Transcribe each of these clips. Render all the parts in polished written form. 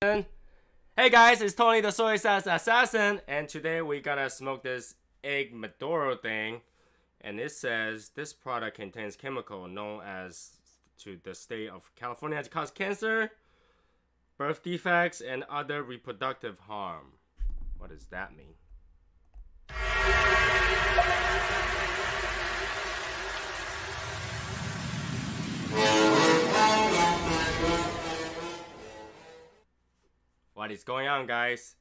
Hey guys, it's Tony the SoySauceAssassin, and today we gotta smoke this egg Maduro thing. And it says this product contains chemical known as to the state of California to cause cancer, birth defects, and other reproductive harm. What does that mean? What is going on, guys?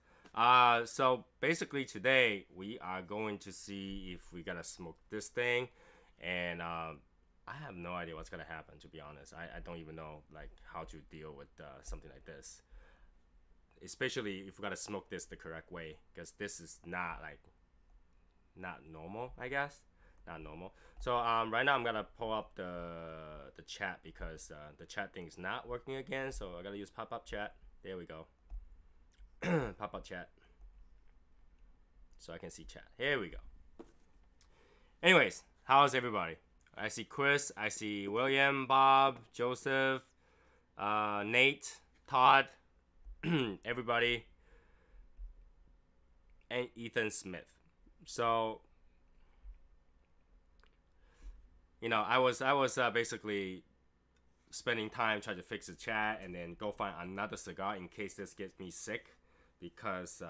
So basically today we are going to see if we gotta smoke this thing, and I have no idea what's gonna happen, to be honest. I don't even know like how to deal with something like this, especially if we gotta smoke this the correct way, because this is not normal, I guess. Not normal. So right now I'm gonna pull up the chat because the chat thing is not working again, so I gotta use pop-up chat. There we go. Pop-up chat so I can see chat. Here we go. Anyways, how's everybody? I see Chris, I see William, Bob, Joseph, Nate, Todd, everybody, and Ethan Smith. So you know, I was basically spending time trying to fix the chat and then go find another cigar in case this gets me sick, because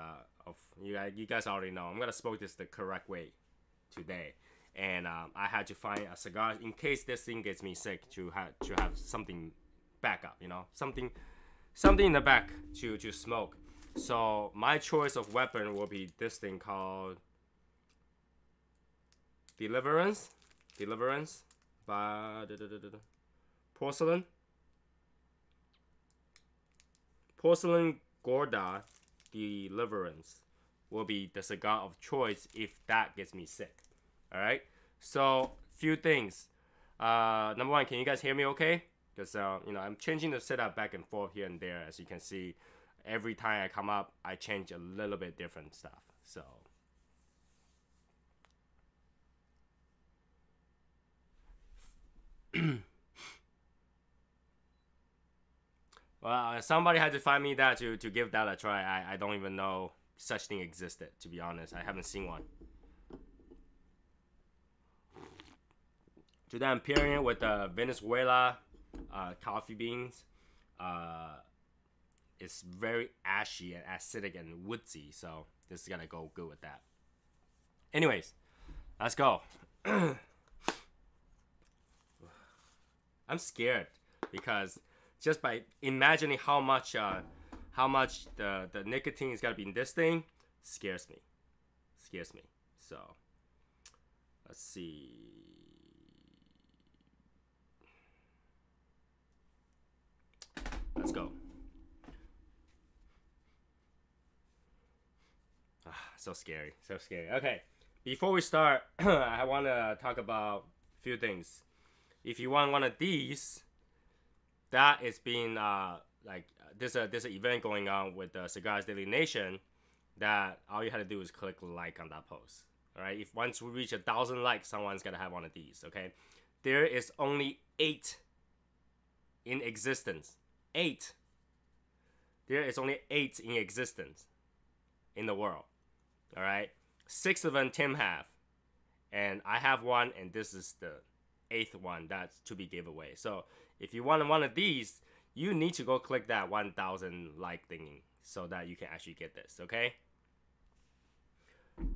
of you guys already know I'm gonna smoke this the correct way today, and I had to find a cigar in case this thing gets me sick to have something backup, you know, something in the back to smoke. So my choice of weapon will be this thing called Deliverance by Porcelain Gorda. Deliverance will be the cigar of choice if that gets me sick. All right, so few things. Number one, can you guys hear me okay? Because you know, I'm changing the setup back and forth here and there. As you can see, every time I come up I change a little bit different stuff. So well, somebody had to find me that to give that a try. I don't even know such thing existed, to be honest. I haven't seen one. Today I'm pairing it with Venezuela coffee beans. It's very ashy and acidic and woodsy, so this is gonna go good with that. Anyways, let's go. I'm scared because just by imagining how much the nicotine is gonna be in this thing scares me. So let's see. Let's go. So scary. Okay, before we start, I want to talk about a few things. If you want one of these, that is being there's an event going on with the Cigars Daily Nation, that all you had to do is click like on that post. All right, if once we reach 1,000 likes, someone's gonna have one of these. Okay, there is only 8 in existence. 8. There is only 8 in existence in the world. All right, 6 of them Tim have, and I have one, and this is the 8th one that's to be giveaway. So if you want one of these, you need to go click that 1,000 like thingy so that you can actually get this. Okay.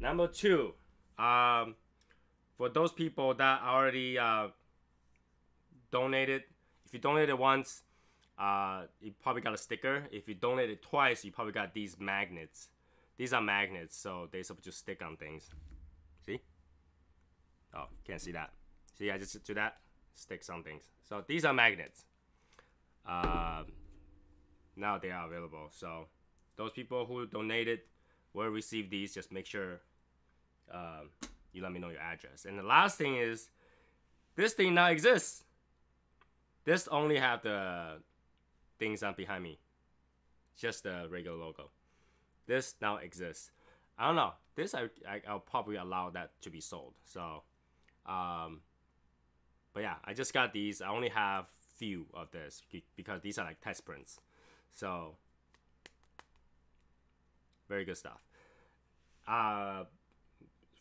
Number 2, for those people that already donated, if you donated once, you probably got a sticker. If you donated twice, you probably got these magnets. These are magnets, so they're supposed to stick on things. See? Oh, can't see that. See, I just do that, sticks on things. So these are magnets. Now they are available. So those people who donated will receive these. Just make sure you let me know your address. And the last thing is, this thing now exists. This only have the things on behind me, just the regular logo. This now exists. I don't know. This I'll probably allow that to be sold. So, but yeah, I just got these. I only have few of this because these are like test prints. So Very good stuff.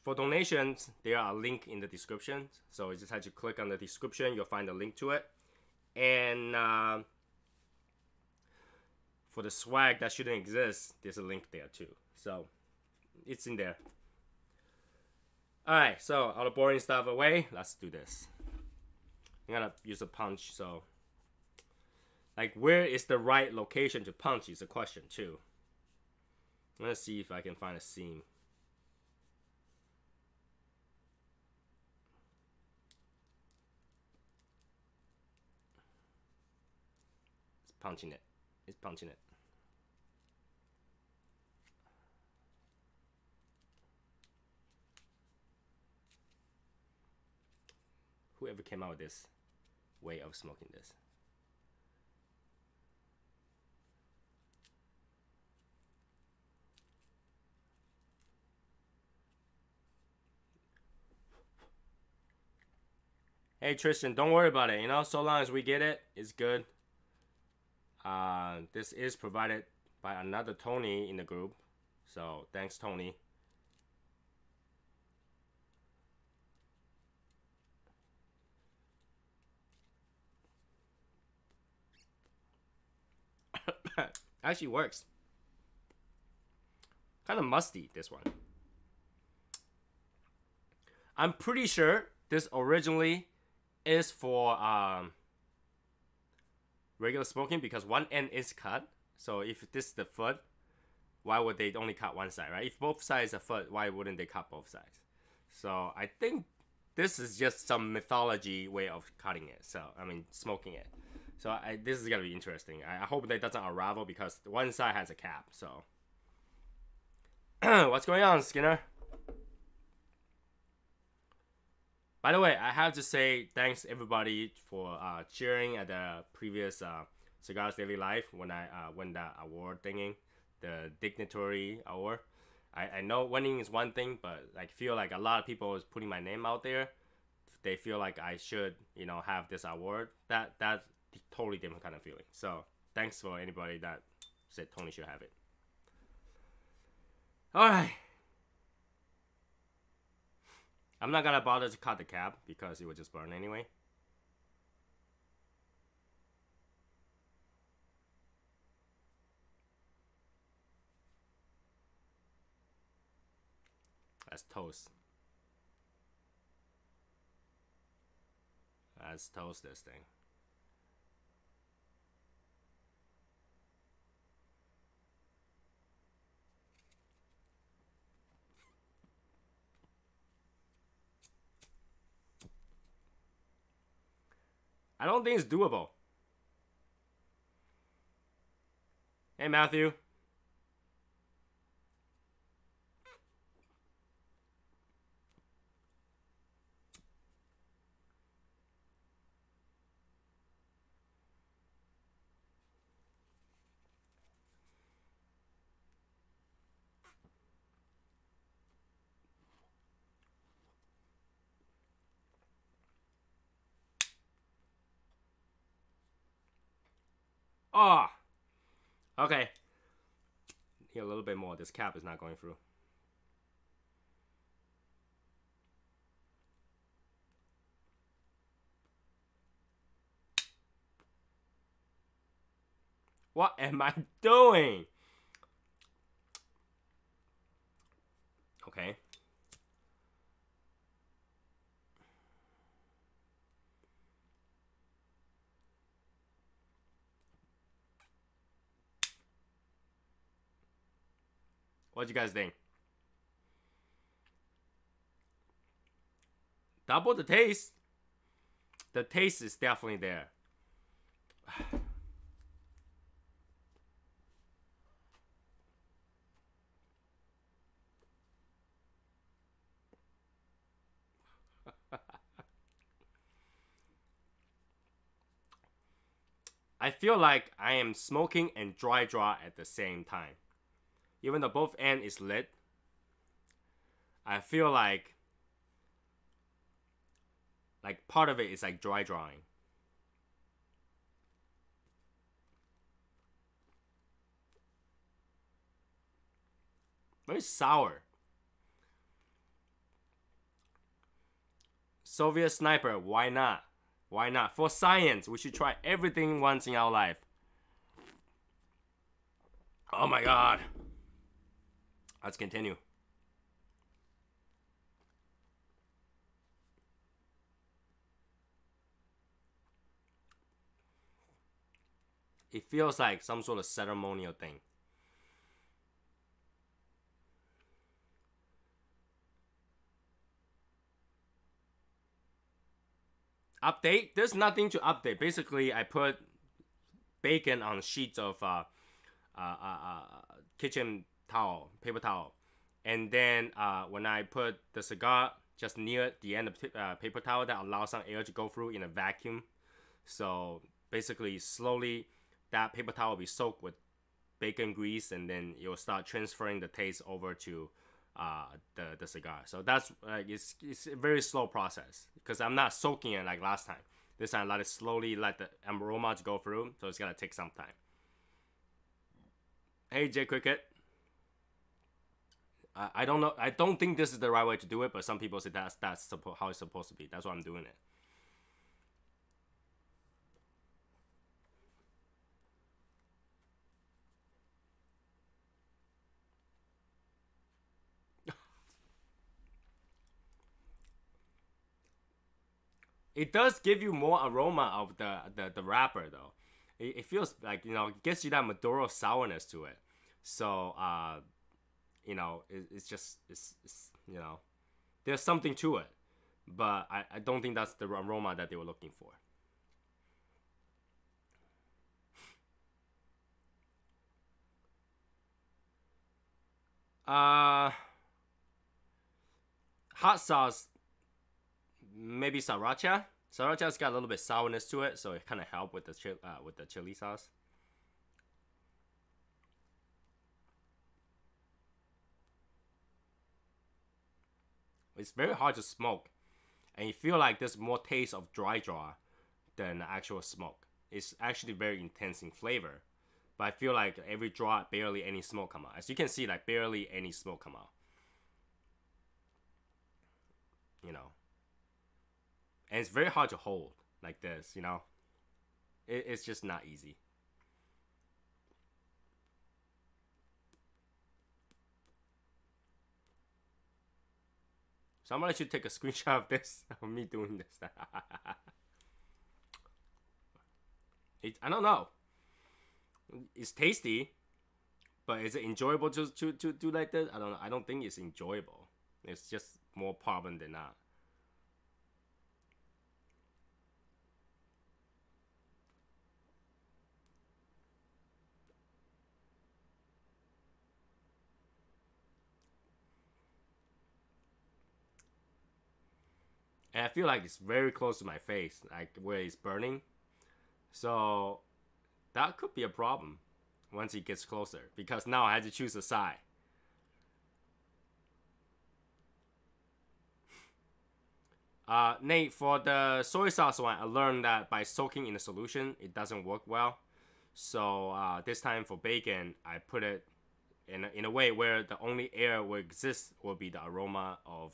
For donations, there are a link in the description. So you just have to click on the description. You'll find a link to it. And for the swag that shouldn't exist, there's a link there too. So it's in there. Alright, so all the boring stuff away. Let's do this. I'm gonna use a punch, so like where is the right location to punch is a question too. Let's see if I can find a seam. It's punching it. It's punching it. Whoever came out with this way of smoking this. Hey Tristan, don't worry about it. You know, so long as we get it, it's good. This is provided by another Tony in the group. So thanks, Tony. Actually works. Kind of musty, this one. I'm pretty sure this originally is for regular smoking because one end is cut. So if this is the foot, why would they only cut one side, right? If both sides are foot, why wouldn't they cut both sides? So I think this is just some mythology way of cutting it. So, I mean, smoking it. So this is gonna be interesting. I hope that doesn't unravel because one side has a cap. So, what's going on, Skinner? By the way, I have to say thanks everybody for cheering at the previous Cigars Daily Life when I won that award thingy, the dignitary award. I know winning is one thing, but like feel like a lot of people is putting my name out there. They feel like I should, you know, have this award. That's totally different kind of feeling. So thanks for anybody that said Tony should have it. All right. I'm not gonna bother to cut the cap because it would just burn anyway. Let's toast. Let's toast this thing. I don't think it's doable. Hey, Matthew. Oh, okay. Here a little bit more. This cap is not going through. What am I doing? Okay. What do you guys think? Double the taste. The taste is definitely there. I feel like I am smoking and dry draw at the same time. Even though both end is lit, I feel like part of it is like dry drawing. very sour. Soviet sniper, why not? Why not? For science, we should try everything once in our life. Oh my god. Let's continue. It feels like some sort of ceremonial thing. Update? There's nothing to update. Basically, I put bacon on sheets of kitchen towel, paper towel. And then when I put the cigar just near the end of paper towel, that allows some air to go through in a vacuum. So basically, slowly, that paper towel will be soaked with bacon grease, and then it will start transferring the taste over to the cigar. So that's it's a very slow process because I'm not soaking it like last time. This time I let it slowly let the aroma to go through, so it's gonna take some time. Hey J Cricket. I don't know. I don't think this is the right way to do it, but some people say that's how it's supposed to be. That's why I'm doing it. It does give you more aroma of the wrapper though. It feels like, you know, it gets you that Maduro sourness to it. So you know, it's just it's you know, there's something to it, but I don't think that's the aroma that they were looking for. Hot sauce, maybe sriracha. Sriracha's got a little bit sourness to it, so it kind of helped with the chili sauce. It's very hard to smoke, and you feel like there's more taste of dry draw than actual smoke. It's actually very intense in flavor, but I feel like every draw, barely any smoke come out. As you can see, like barely any smoke come out. You know, and it's very hard to hold like this. You know, it's just not easy. So I'm gonna let you take a screenshot of this, of me doing this. I don't know. It's tasty, but is it enjoyable to do like this? I don't know. I don't think it's enjoyable. It's just more problem than not. And I feel like it's very close to my face, like where it's burning. So that could be a problem once it gets closer, because now I had to choose a side. Nate, for the soy sauce one, I learned that by soaking in a solution, it doesn't work well. So this time for bacon, I put it in a way where the only air will exist will be the aroma of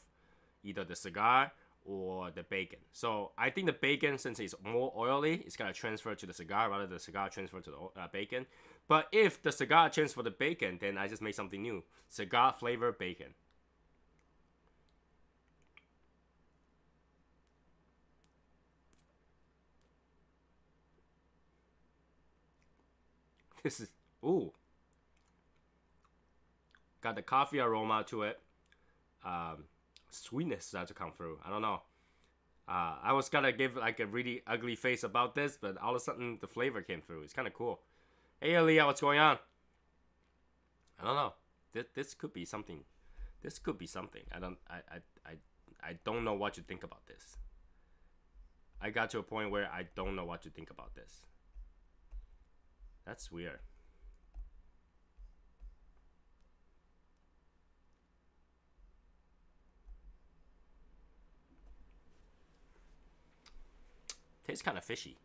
either the cigar or the bacon. So I think the bacon, since it's more oily, it's gonna transfer to the cigar rather than the cigar transfer to the bacon. But if the cigar transfer to the bacon, then I just made something new: cigar flavor bacon. This is ooh, got the coffee aroma to it. Sweetness starts to come through. I don't know. I was gonna give like a really ugly face about this, but all of a sudden the flavor came through. It's kind of cool. Hey, Aaliyah, what's going on? I don't know. This could be something. This could be something. I don't know what to think about this. I got to a point where I don't know what to think about this. That's weird. Tastes kind of fishy.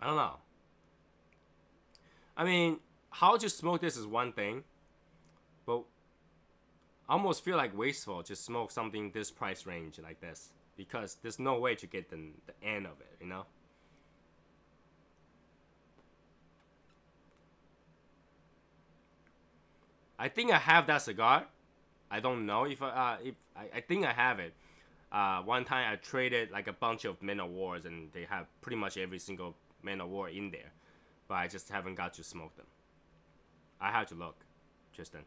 I don't know. I mean, how to smoke this is one thing, but I almost feel like wasteful to smoke something this price range like this, because there's no way to get the end of it, you know? I think I have that cigar. I don't know if I think I have it. One time I traded like a bunch of Men of Wars, and they have pretty much every single Men of War in there, but I just haven't got to smoke them. I have to look, Tristan.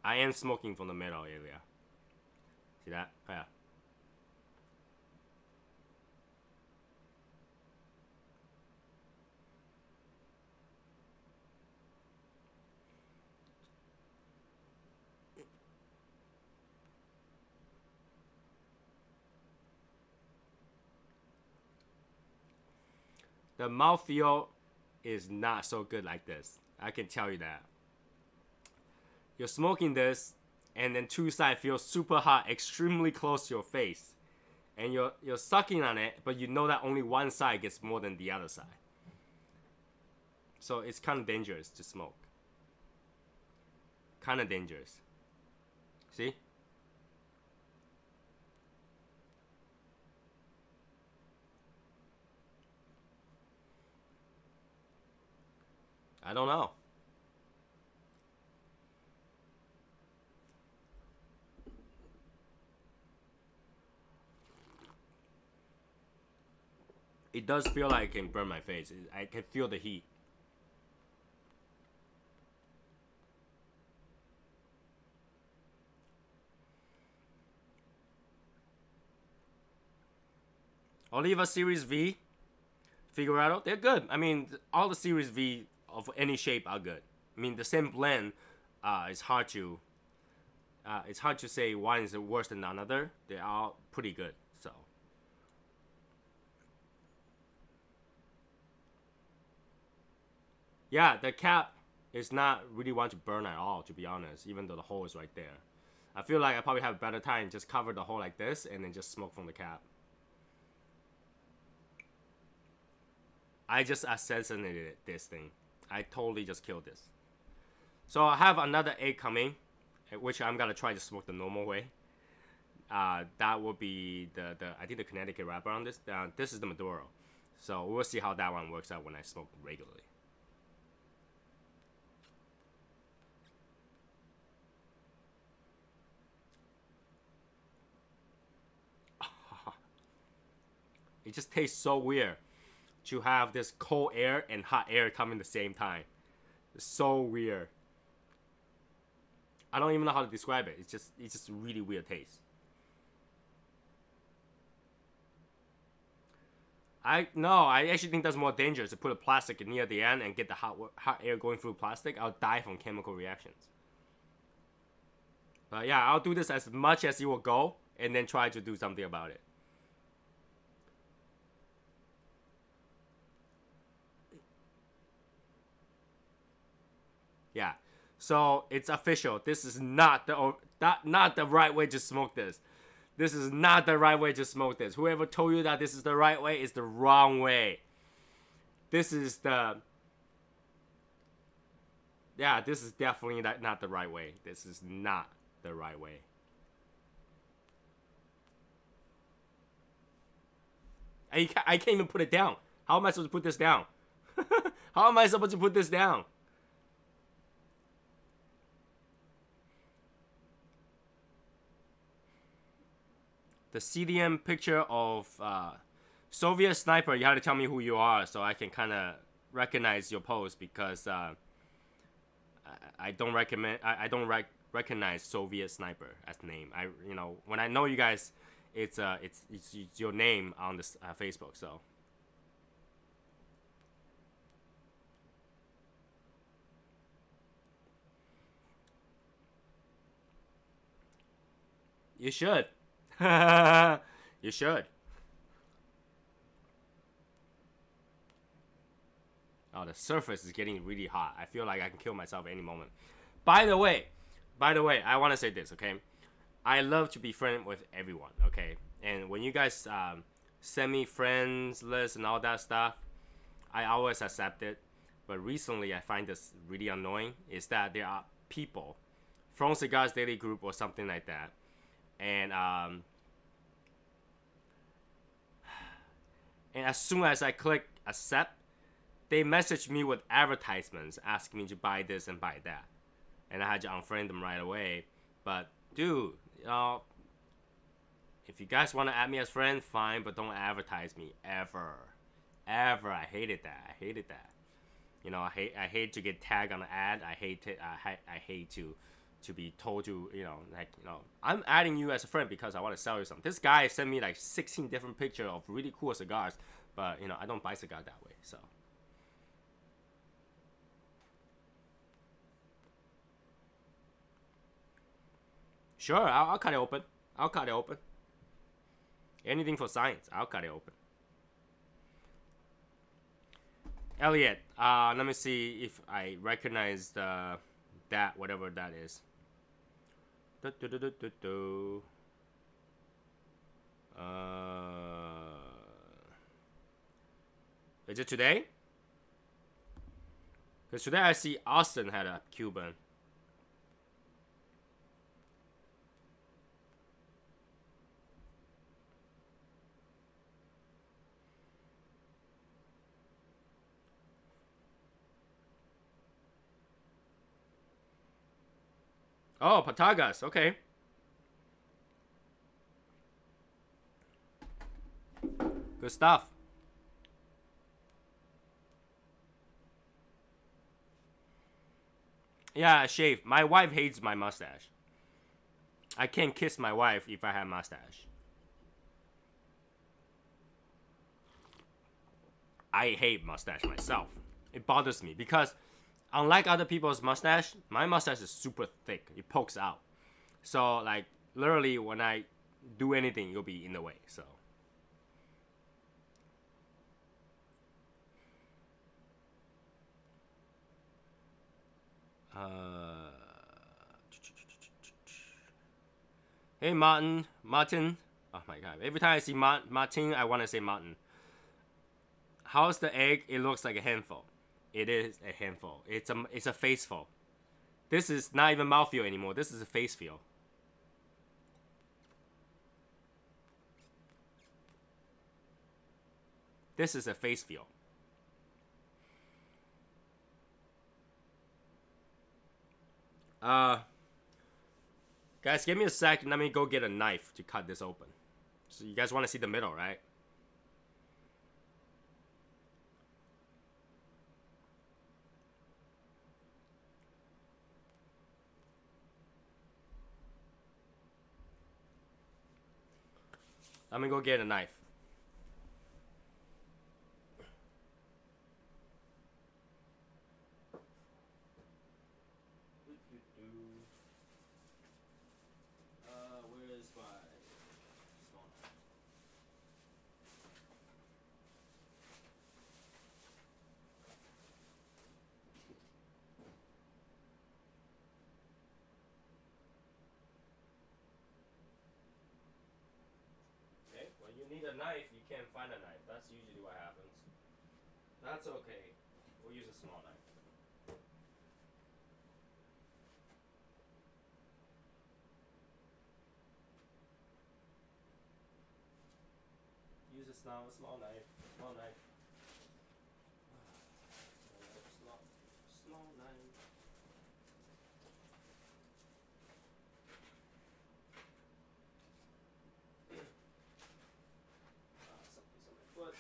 I am smoking from the middle area. See that? Oh, yeah. The mouthfeel is not so good like this. I can tell you that. You're smoking this, and then two sides feel super hot, extremely close to your face, and you're sucking on it, but you know that only one side gets more than the other side. So it's kind of dangerous to smoke. Kind of dangerous. See? I don't know. It does feel like it can burn my face. I can feel the heat. Oliva Series V, Figurado, they're good. I mean, all the Series V of any shape are good. I mean, the same blend, it's hard to say one is worse than another. They're all pretty good. So. Yeah, the cap is not really one to burn at all, to be honest, even though the hole is right there. I feel like I probably have a better time just cover the hole like this and then just smoke from the cap. I just assassinated this thing. I totally just killed this. So I have another egg coming, which I'm gonna try to smoke the normal way. That will be the I think the Connecticut wrapper on this. This is the Maduro. So we'll see how that one works out when I smoke regularly. It just tastes so weird to have this cold air and hot air coming at the same time. It's so weird. I don't even know how to describe it. It's just really weird taste. I actually think that's more dangerous to put a plastic near the end and get the hot air going through plastic. I'll die from chemical reactions. But yeah, I'll do this as much as it will go and then try to do something about it. Yeah, so it's official. This is not the right way to smoke this. This is not the right way to smoke this. Whoever told you that this is the right way is the wrong way. This is the... Yeah, this is definitely not the right way. This is not the right way. I can't even put it down. How am I supposed to put this down? How am I supposed to put this down? The CDM picture of Soviet sniper. You have to tell me who you are so I can kind of recognize your pose, because I don't recognize Soviet sniper as name. When I know you guys, it's your name on this Facebook. So you should. You should. Oh, the surface is getting really hot. I feel like I can kill myself any moment. By the way, I want to say this, okay? I love to be friends with everyone, okay? And when you guys send me friends list and all that stuff, I always accept it. But recently, I find this really annoying. Is that there are people from Cigars Daily Group or something like that, and as soon as I click accept, they message me with advertisements asking me to buy this and buy that, and I had to unfriend them right away. But dude, you know, if you guys want to add me as friend, fine, but don't advertise me ever. I hated that. You know, I hate to get tagged on an ad. I hate to be told to, you know, like, you know, I'm adding you as a friend because I want to sell you something. This guy sent me like 16 different pictures of really cool cigars, but you know, I don't buy cigars that way. So sure, I'll cut it open. Anything for science, I'll cut it open. Elliot, let me see if I recognize that, whatever that is. Is it today? Because today I see Austin had a Cuban. Oh, Patagas, okay. Good stuff. Yeah, I shave. My wife hates my mustache. I can't kiss my wife if I have mustache. I hate mustache myself. It bothers me because unlike other people's mustache, my mustache is super thick. It pokes out. So like literally when I do anything, you'll be in the way. So hey Martin. Oh my god. Every time I see Martin, I want to say Martin. How's the egg? It looks like a handful. It is a handful. It's a faceful. This is not even mouthfeel anymore. This is a face feel. This is a face feel. Guys, give me a sec. Let me go get a knife to cut this open. So you guys want to see the middle, right? Let me go get a knife. Where is my small knife? Okay, when you need a knife, you can't find a knife. That's usually what happens. That's okay. We'll use a small knife. Use a small knife. Small knife. Small knife. Something's on my foot.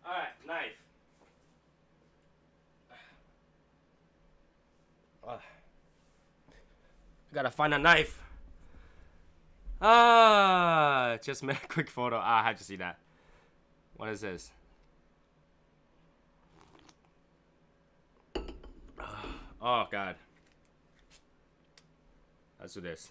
Alright, knife. I gotta find a knife. Just made a quick photo. I had to see that. What is this? Oh god. Let's do this.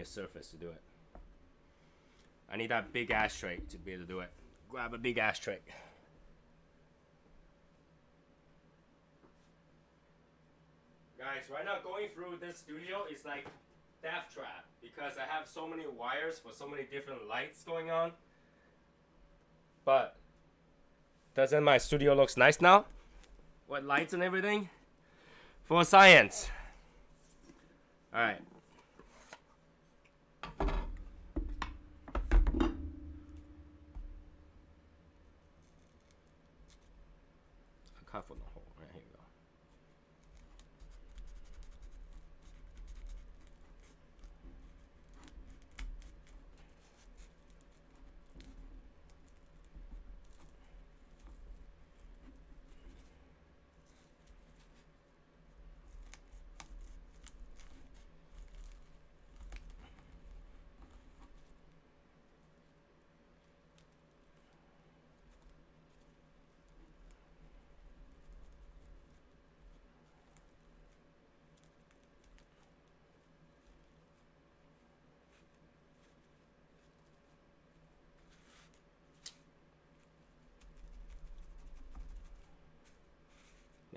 a surface to do it. I need that big ashtray to be able to do it. Grab a big ashtray. Guys, right now going through this studio is like death trap because I have so many wires for so many different lights going on. But doesn't my studio looks nice now? What lights and everything? For science. Alright. Cut for the hole. Right, here we go.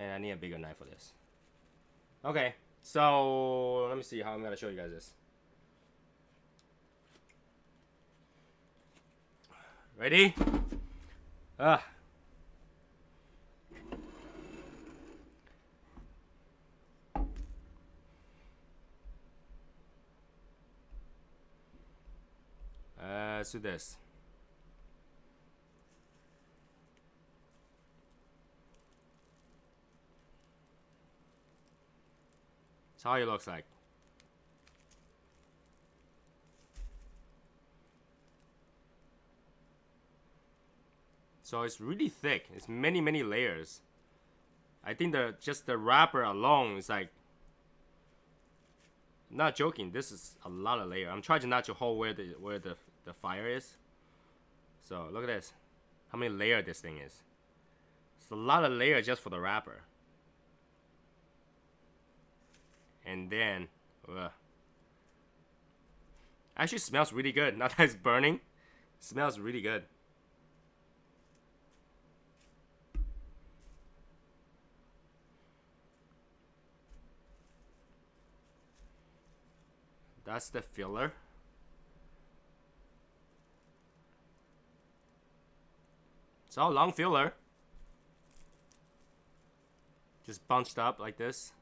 And I need a bigger knife for this. Okay, so let me see how I'm gonna show you guys this. Ready? Let's do this. That's how it looks like. So it's really thick. It's many layers. I think just the wrapper alone is like, not joking, this is a lot of layer. I'm trying to not to hold where the fire is. So look at this. How many layers this thing is. It's a lot of layer just for the wrapper. And then, actually smells really good. Now that it's burning, it smells really good. That's the filler. It's all long filler. Just bunched up like this.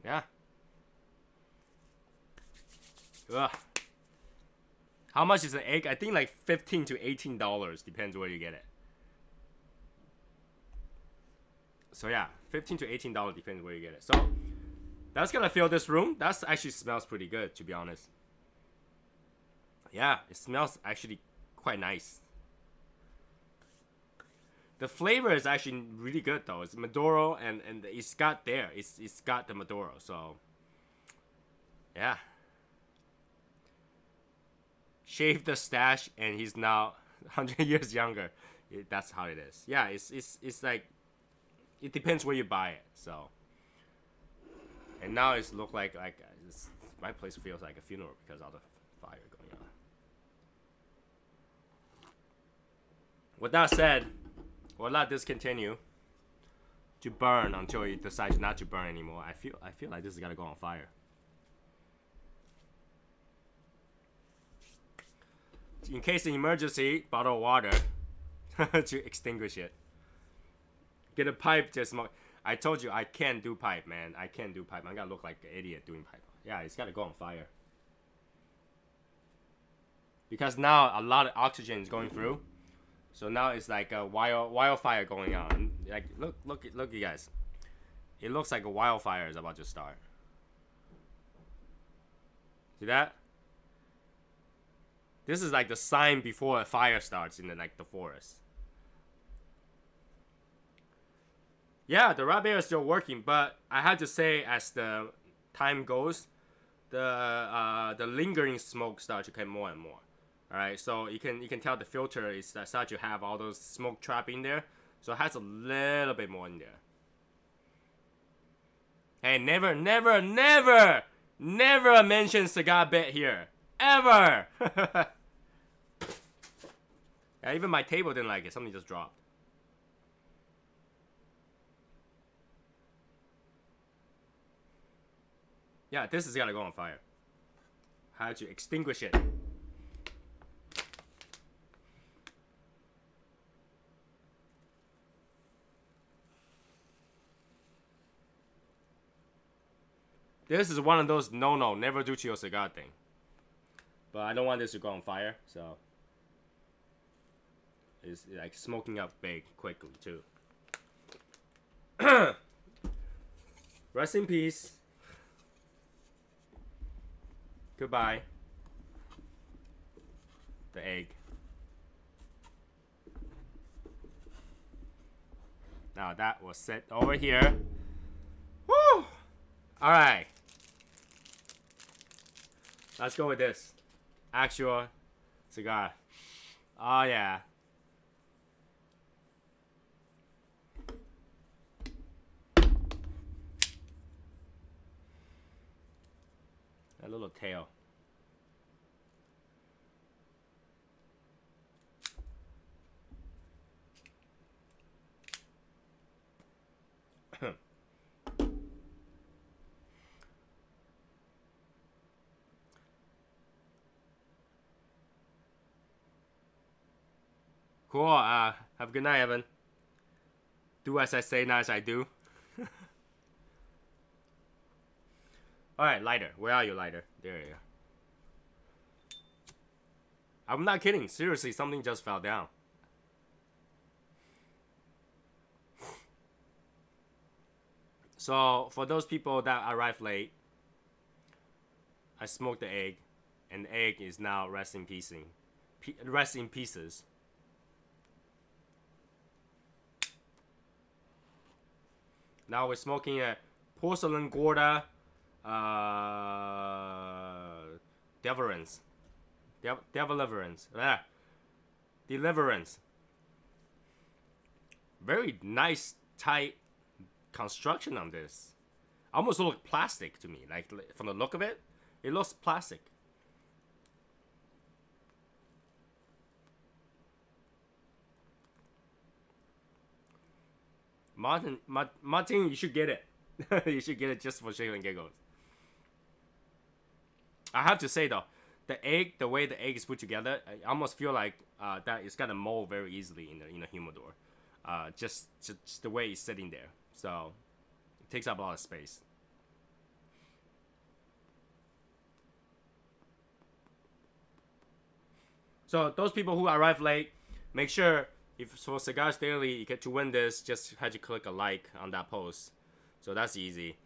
Yeah. Ugh. How much is an egg? I think like $15 to $18, depends where you get it. So yeah, $15 to $18 depends where you get it. So that's gonna fill this room. That actually smells pretty good, to be honest. Yeah, it smells actually quite nice. The flavor is actually really good though. It's Maduro and it's got there. It's got the Maduro. So yeah. Shaved the stash and he's now 100 years younger. That's how it is. Yeah, it's like, it depends where you buy it. So, and now it's look like my place feels like a funeral because of all the fire going on. With that said, we'll let this continue to burn until it decides not to burn anymore. I feel like this is gonna go on fire. In case of emergency, bottle of water to extinguish it. Get a pipe to smoke. I told you I can't do pipe, man. I can't do pipe. I'm gonna look like an idiot doing pipe. Yeah, it's gotta go on fire. Because now a lot of oxygen is going through. So now it's like a wildfire going on. Like look you guys. It looks like a wildfire is about to start. See that? This is like the sign before a fire starts in the forest. Yeah, the rat bear is still working, but I have to say, as the time goes, the lingering smoke starts to come more and more. All right, so you can tell the filter is start to have all those smoke trap in there, so it has a little bit more in there. Hey, never mention cigar bit here, ever. Yeah, even my table didn't like it. Something just dropped. Yeah, this is gonna go on fire. How to extinguish it? This is one of those no, never do to your cigar thing. But I don't want this to go on fire, so it's like smoking up big quickly too. Rest in peace. Goodbye. The egg. Now that was set over here. Woo! Alright. Let's go with this. Actual cigar. Oh yeah. A little tail. Cool. Have a good night, Evan. Do as I say, not as I do. Alright, lighter. Where are you, lighter? There you are. I'm not kidding. Seriously, something just fell down. So, for those people that arrived late, I smoked the egg, and the egg is now rest in pieces. Now we're smoking a porcelain Gorda Deliverance. Very nice, tight construction on this. Almost look plastic to me. Like from the look of it, it looks plastic. Martin, you should get it. You should get it just for shits and giggles. I have to say though, the way the egg is put together, I almost feel like that it's gonna mold very easily in the humidor. Just the way it's sitting there, so it takes up a lot of space. So those people who arrive late, make sure if for Cigars Daily you get to win this, just had to click a like on that post. So that's easy.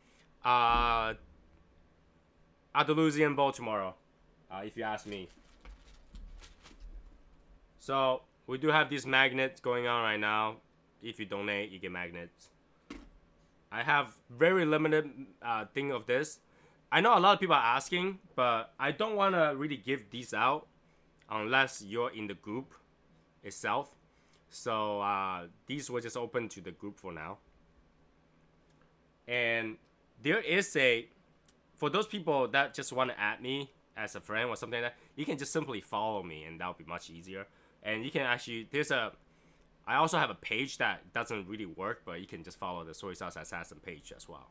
Andalusian Bowl tomorrow, if you ask me. So we do have these magnets going on right now. If you donate, you get magnets. I have very limited thing of this. I know a lot of people are asking, but I don't want to really give these out unless you're in the group itself. So these were just open to the group for now. And there is for those people that just want to add me as a friend or something like that, you can just simply follow me and that'll be much easier. And you can actually, I also have a page that doesn't really work, but you can just follow the SoySauceAssassin page as well.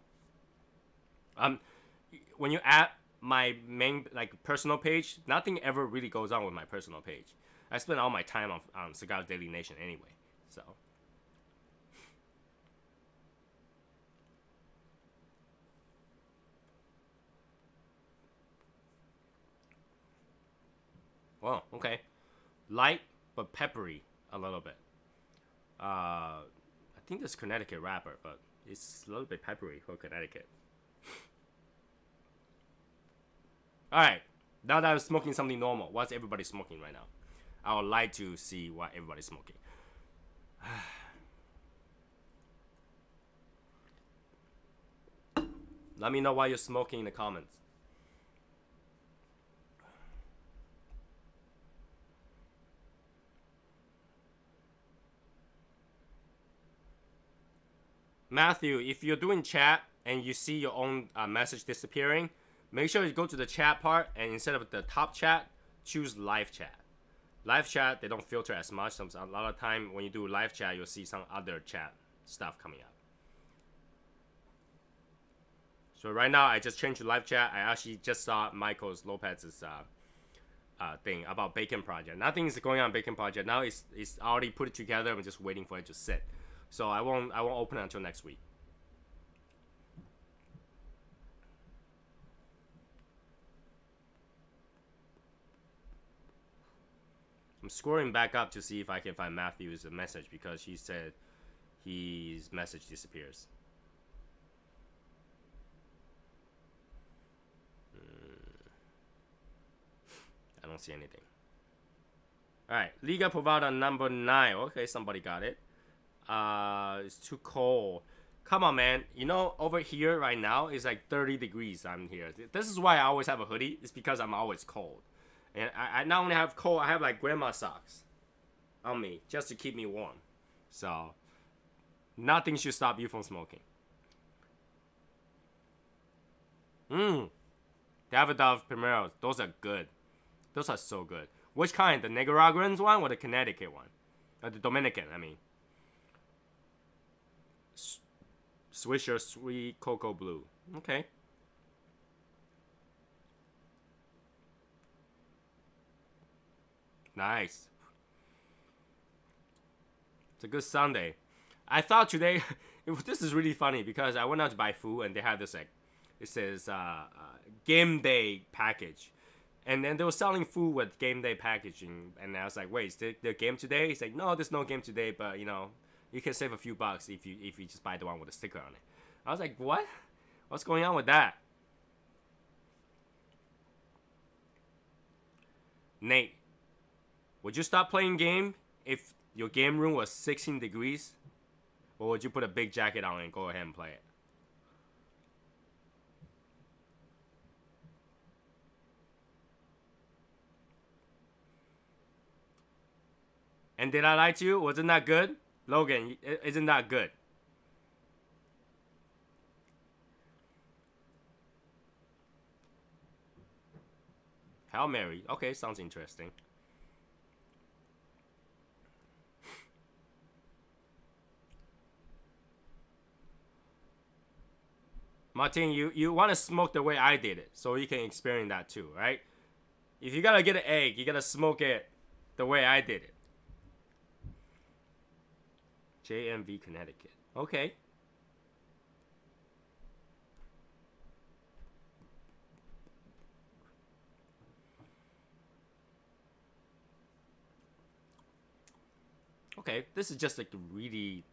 When you add my main personal page, nothing ever really goes on with my personal page. I spend all my time on Cigar Daily Nation anyway, so. Well, okay. Light, but peppery a little bit. I think this is Connecticut wrapper, but it's a little bit peppery for Connecticut. Alright, now that I'm smoking something normal, what's everybody smoking right now? I would like to see what everybody's smoking. Let me know what you're smoking in the comments. Matthew, if you're doing chat and you see your own message disappearing, make sure you go to the chat part and instead of the top chat, choose live chat. Live chat, they don't filter as much. A lot of time when you do live chat, you'll see some other chat stuff coming up. So right now, I just changed to live chat. I actually just saw Michael's Lopez's thing about Bacon Project. Nothing is going on Bacon Project now. It's already put it together. I'm just waiting for it to sit. So I won't open it until next week. I'm scrolling back up to see if I can find Matthew's message because he said his message disappears. I don't see anything. Alright, Liga Privada number 9. Okay, somebody got it. It's too cold. Come on, man. You know, over here right now, it's like 30 degrees. I'm here. This is why I always have a hoodie. It's because I'm always cold. And I not only have cold, I have like grandma socks on me just to keep me warm. So, nothing should stop you from smoking. Davidoff Primeros. Those are good. Those are so good. Which kind? The Nicaraguan one or the Connecticut one? The Dominican, I mean. Swisher Sweet Cocoa Blue. Okay. Nice. It's a good Sunday. I thought today, this is really funny because I went out to buy food and they had this like, it says game day package. And then they were selling food with game day packaging. And I was like, wait, is there game today? He's like, no, there's no game today, but you know, you can save a few bucks if you just buy the one with a sticker on it. I was like, what? What's going on with that? Nate, would you stop playing game if your game room was 16 degrees? Or would you put a big jacket on and go ahead and play it? And did I lie to you? Wasn't that good? Logan, isn't that good? Hail Mary. Okay, sounds interesting. Martin, you want to smoke the way I did it, so you can experience that too, right? If you gotta get an egg, you gotta smoke it the way I did it. JMV Connecticut. Okay. Okay, this is just like really...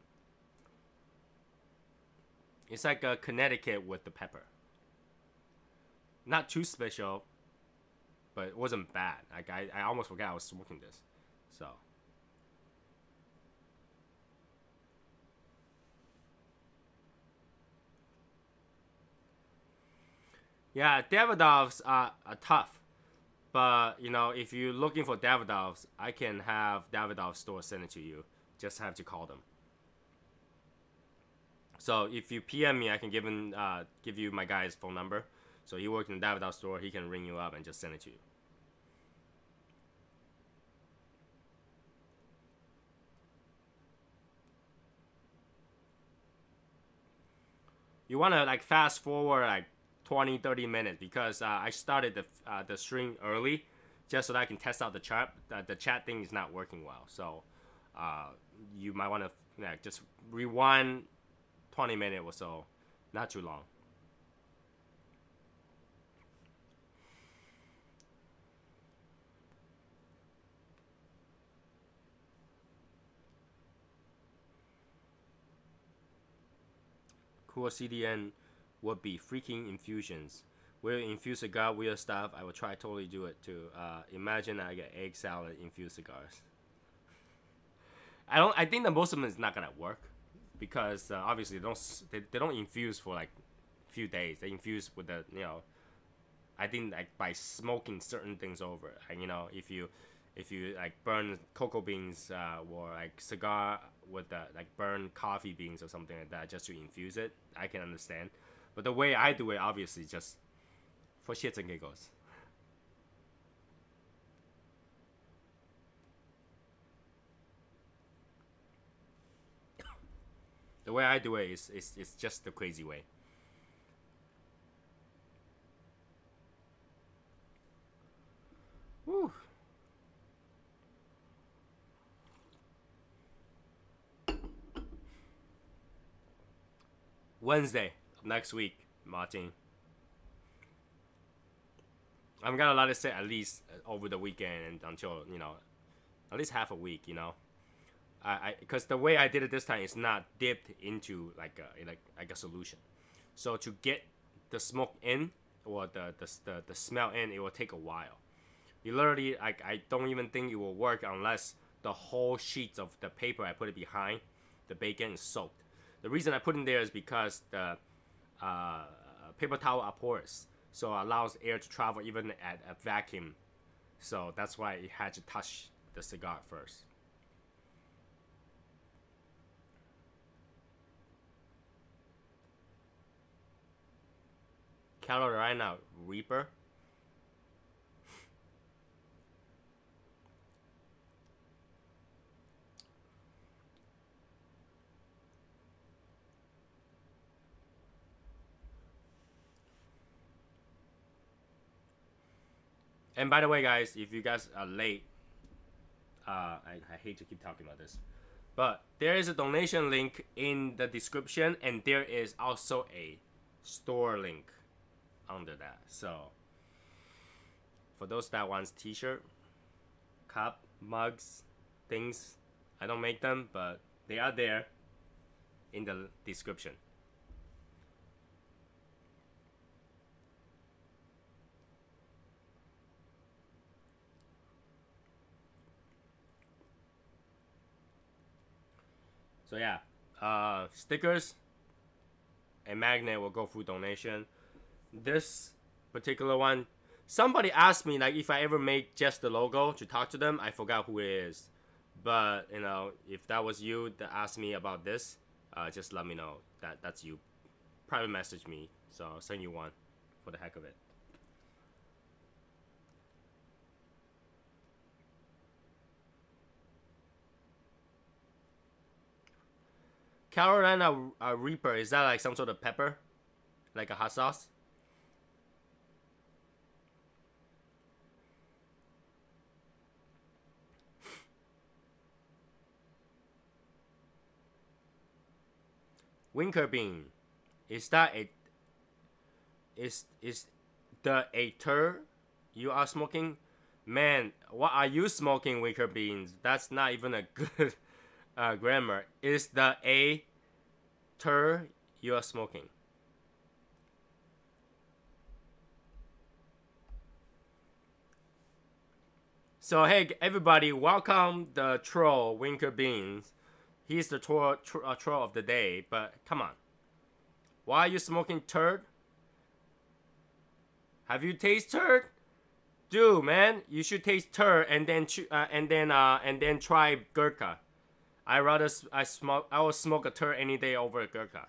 It's like a Connecticut with the pepper. Not too special, but it wasn't bad. Like I almost forgot I was smoking this. So... Yeah, Davidoffs are tough. But, you know, if you're looking for Davidoffs, I can have Davidoff store send it to you. Just have to call them. So if you PM me, I can give you my guy's phone number. So he works in the Davidoff store. He can ring you up and just send it to you. You want to like fast forward like 20-30 minutes because I started the stream early just so that I can test out the chat. The chat thing is not working well, so you might want to just rewind 20 minutes or so, not too long. Cool CDN would be freaking infusions. We'll infuse cigar weird stuff. I will try totally do it too. Imagine I get egg salad infused cigars. I think that most of them is not gonna work because obviously they don't infuse for like a few days. They infuse with the I think like by smoking certain things over. And if you like burn cocoa beans or like cigar like burn coffee beans or something like that just to infuse it, I can understand. But the way I do it, obviously, just for shits and giggles. The way I do it is just the crazy way. Woo. Wednesday of next week, Martin. I'm gonna let it sit at least over the weekend and until, you know, at least half a week, you know. Because the way I did it this time is not dipped into like a solution. So to get the smoke in or the smell in, it will take a while. You literally, I don't even think it will work unless the whole sheets of the paper I put it behind the bacon is soaked. The reason I put in there is because the paper towel are porous, so it allows air to travel even at a vacuum. So that's why it had to touch the cigar first. Carolina Reaper. And by the way, guys, if you guys are late, I hate to keep talking about this, but there is a donation link in the description, and there is also a store link under that. So for those that wants t-shirt, cup, mugs, things, I don't make them, but they are there in the description. So yeah, stickers and magnet will go through donation. This particular one, somebody asked me like if I ever make just the logo to talk to them. I forgot who it is, but you know, if that was you that asked me about this, just let me know that that's you. Private message me, so I'll send you one for the heck of it. Carolina Reaper, is that like some sort of pepper? Like a hot sauce? Winker bean. Is that a is the a tur you are smoking? Man, what are you smoking, winker beans? That's not even a good grammar. Is the a tur you are smoking? So hey everybody, welcome the troll Winker Beans. He's the troll of the day, but come on. Why are you smoking turd? Have you tasted turd? Dude, man, you should taste turd and then try Gurkha. I will smoke a turd any day over a Gurkha.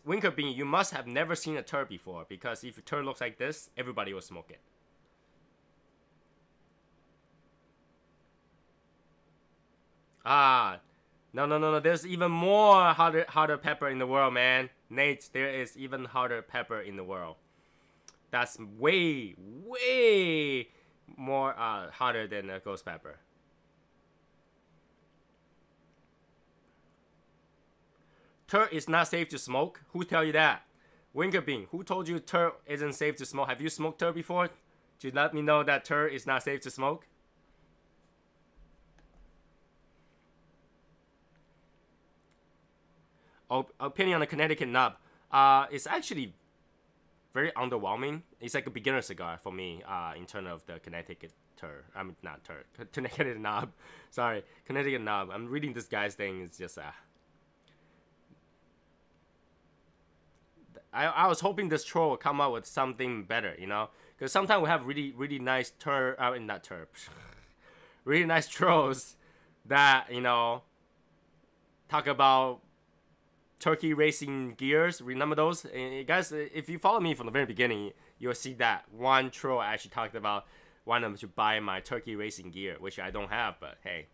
Winker Bean, you must have never seen a turd before, because if a turd looks like this, everybody will smoke it. Ah, no. There's even more hotter pepper in the world, man. Nate, there is even hotter pepper in the world. That's way more hotter than a ghost pepper. Turd is not safe to smoke? Who tell you that? Winker Bean, who told you turd isn't safe to smoke? Have you smoked turd before? Did you let me know that turd is not safe to smoke? Opinion on the Connecticut nub. It's actually very underwhelming. It's like a beginner cigar for me in terms of the Connecticut turd. I mean, not turd. Connecticut nub. Sorry, Connecticut nub. I'm reading this guy's thing. It's just I was hoping this troll would come up with something better, you know, because sometimes we have really nice really nice trolls that, you know, talk about turkey racing gears. Remember those? And guys, if you follow me from the very beginning, you'll see that one troll actually talked about wanting them to buy my turkey racing gear, which I don't have, but hey.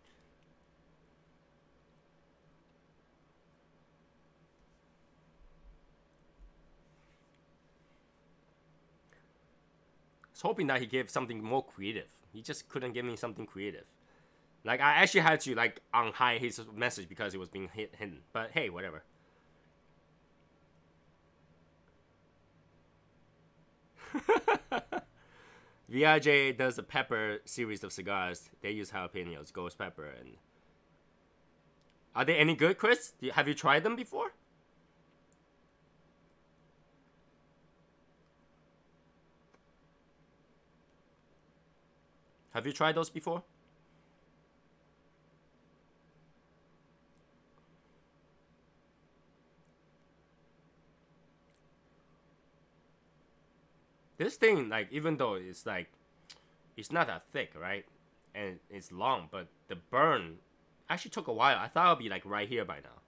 I was hoping that he gave something more creative. He just couldn't give me something creative. Like, I actually had to, like, unhide his message because it was being hidden. But hey, whatever. VIJ does a pepper series of cigars. They use jalapenos, ghost pepper, and... Are they any good, Chris? Have you tried them before? Have you tried those before? This thing, like, even though it's like, it's not that thick, right? And it's long, but the burn actually took a while. I thought it would be like right here by now.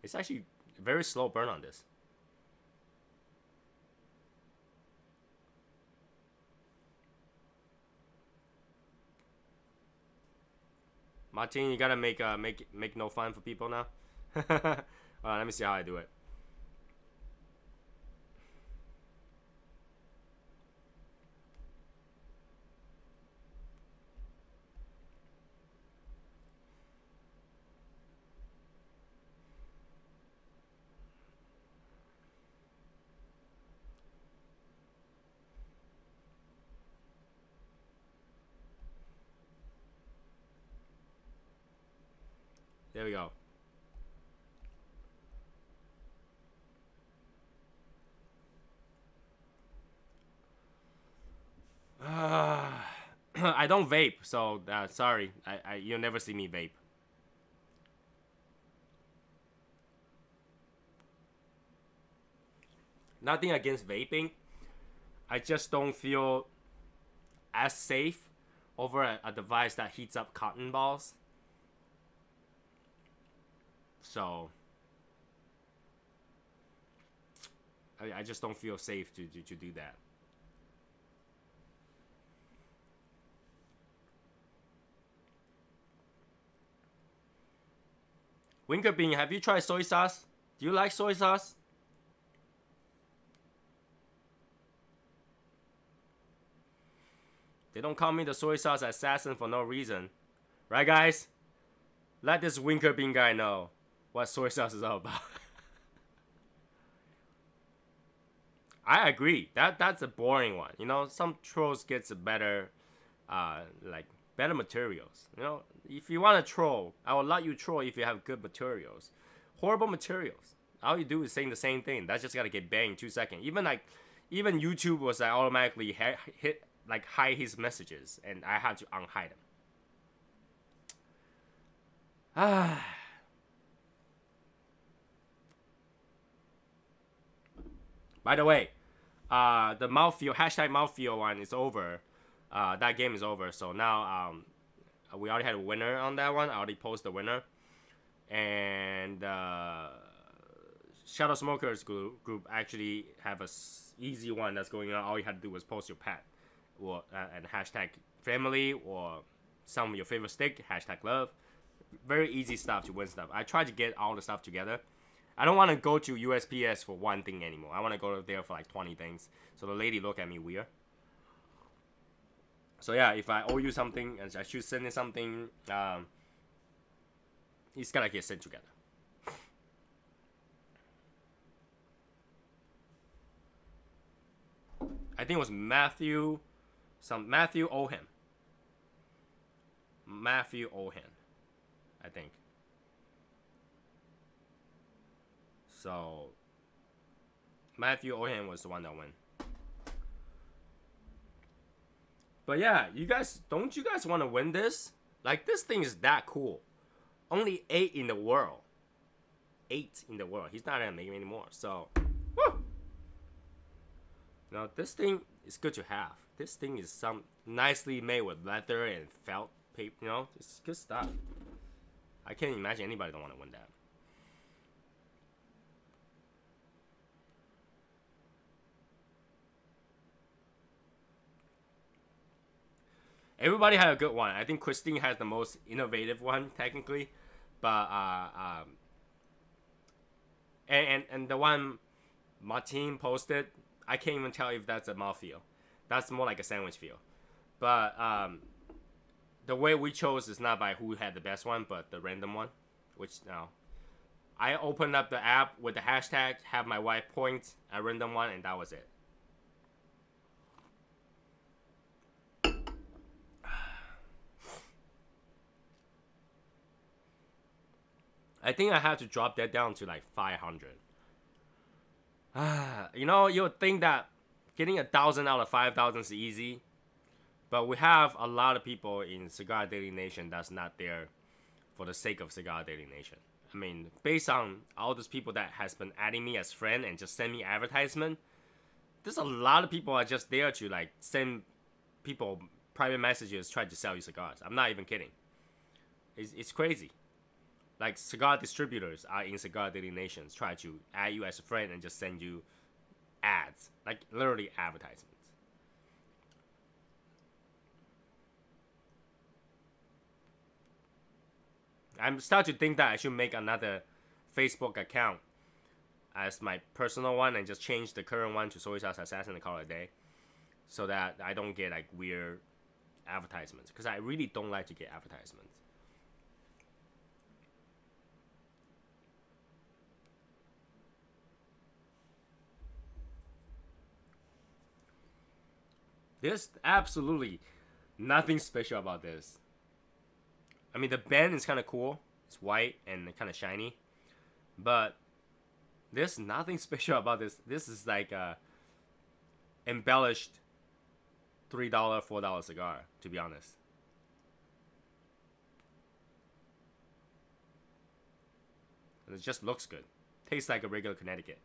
It's actually a very slow burn on this. Martin, you gotta make no fun for people now. Alright, let me see how I do it. There we go. I don't vape, so sorry. You'll never see me vape. Nothing against vaping. I just don't feel as safe over a device that heats up cotton balls. So I just don't feel safe to do that. Winker Bean, have you tried soy sauce? Do you like soy sauce? They don't call me the soy sauce assassin for no reason. Right, guys? Let this Winker Bean guy know what soy sauce is all about. I agree. That's a boring one. You know, some trolls gets better, like better materials. You know, if you want to troll, I will let you troll if you have good materials. Horrible materials, all you do is saying the same thing. That's just gotta get banged in 2 seconds. Even YouTube was like automatically hide his messages, and I had to unhide them. By the way, the mouthfeel #mouthfeel one is over. That game is over. So now we already had a winner on that one. I already posted the winner, and Shadow Smokers group actually have a easy one that's going on. All you had to do was post your pet, or and #family or some of your favorite stick, #love. Very easy stuff to win stuff. I tried to get all the stuff together. I don't want to go to USPS for one thing anymore. I want to go there for like 20 things. So the lady looked at me weird. So yeah, if I owe you something and I should send you something, it's gotta get sent together. I think it was Matthew Ohen. Matthew Ohen, I think. So Matthew Ohen was the one that won. But yeah, don't you guys want to win this? Like, this thing is that cool. Only 8 in the world. 8 in the world. He's not gonna make anymore. So, woo! Now this thing is good to have. This thing is some nicely made with leather and felt paper. You know, it's good stuff. I can't imagine anybody don't want to win that. Everybody had a good one. I think Christine has the most innovative one technically, but and the one Martin posted, I can't even tell if that's a mouthfeel. That's more like a sandwich feel. But the way we chose is not by who had the best one, but the random one. Which now, I opened up the app with the hashtag, have my wife point a random one, and that was it. I think I have to drop that down to like 500. You know, you would think that getting 1,000 out of 5,000 is easy, but we have a lot of people in Cigar Daily Nation that's not there for the sake of Cigar Daily Nation. I mean, based on all those people that has been adding me as friend and just send me advertisement, there's a lot of people are just there to like send people private messages trying to sell you cigars. I'm not even kidding. It's crazy. Like cigar distributors are in Cigar Daily Nations, try to add you as a friend and just send you ads, like literally advertisements. I'm starting to think that I should make another Facebook account as my personal one and just change the current one to SoySauceAssassin and call it a day, so that I don't get like weird advertisements, because I really don't like to get advertisements. There's absolutely nothing special about this. I mean, the band is kind of cool. It's white and kind of shiny. But there's nothing special about this. This is like a embellished $3, $4 cigar, to be honest. And it just looks good. Tastes like a regular Connecticut.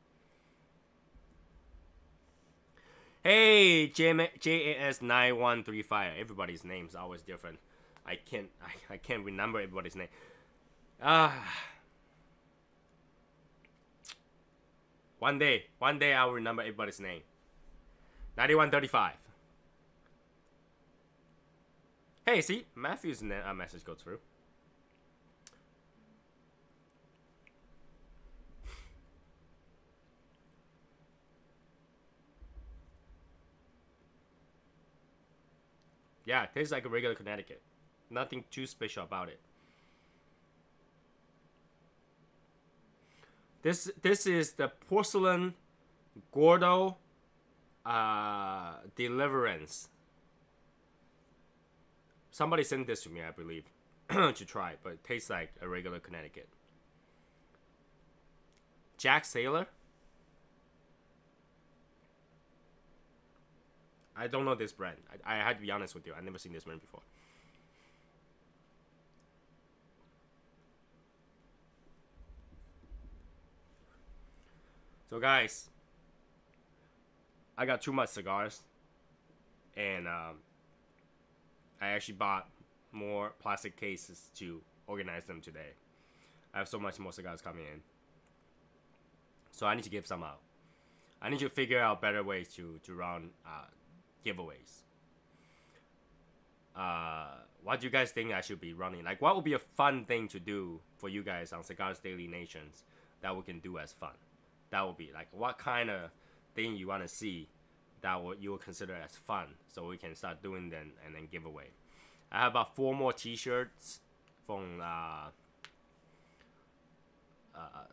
Hey, JAS9135. Everybody's name's always different. I can't remember everybody's name. One day I'll remember everybody's name. 9135. Hey, see, Matthew's message goes through. Yeah, it tastes like a regular Connecticut. Nothing too special about it. This is the Porcelain Gordo Deliverance. Somebody sent this to me, I believe, to try, but it tastes like a regular Connecticut. Jack Sailor? I don't know this brand. I had to be honest with you. I've never seen this brand before. So guys, I got too much cigars, and I actually bought more plastic cases to organize them today. I have so much more cigars coming in, so I need to give some out. I need to figure out better ways to run giveaways. What do you guys think I should be running? Like, what would be a fun thing to do for you guys on Cigars Daily Nations that we can do as fun? That would be like, what kind of thing you want to see that you would consider as fun, so we can start doing them and then give away. I have about 4 more t-shirts from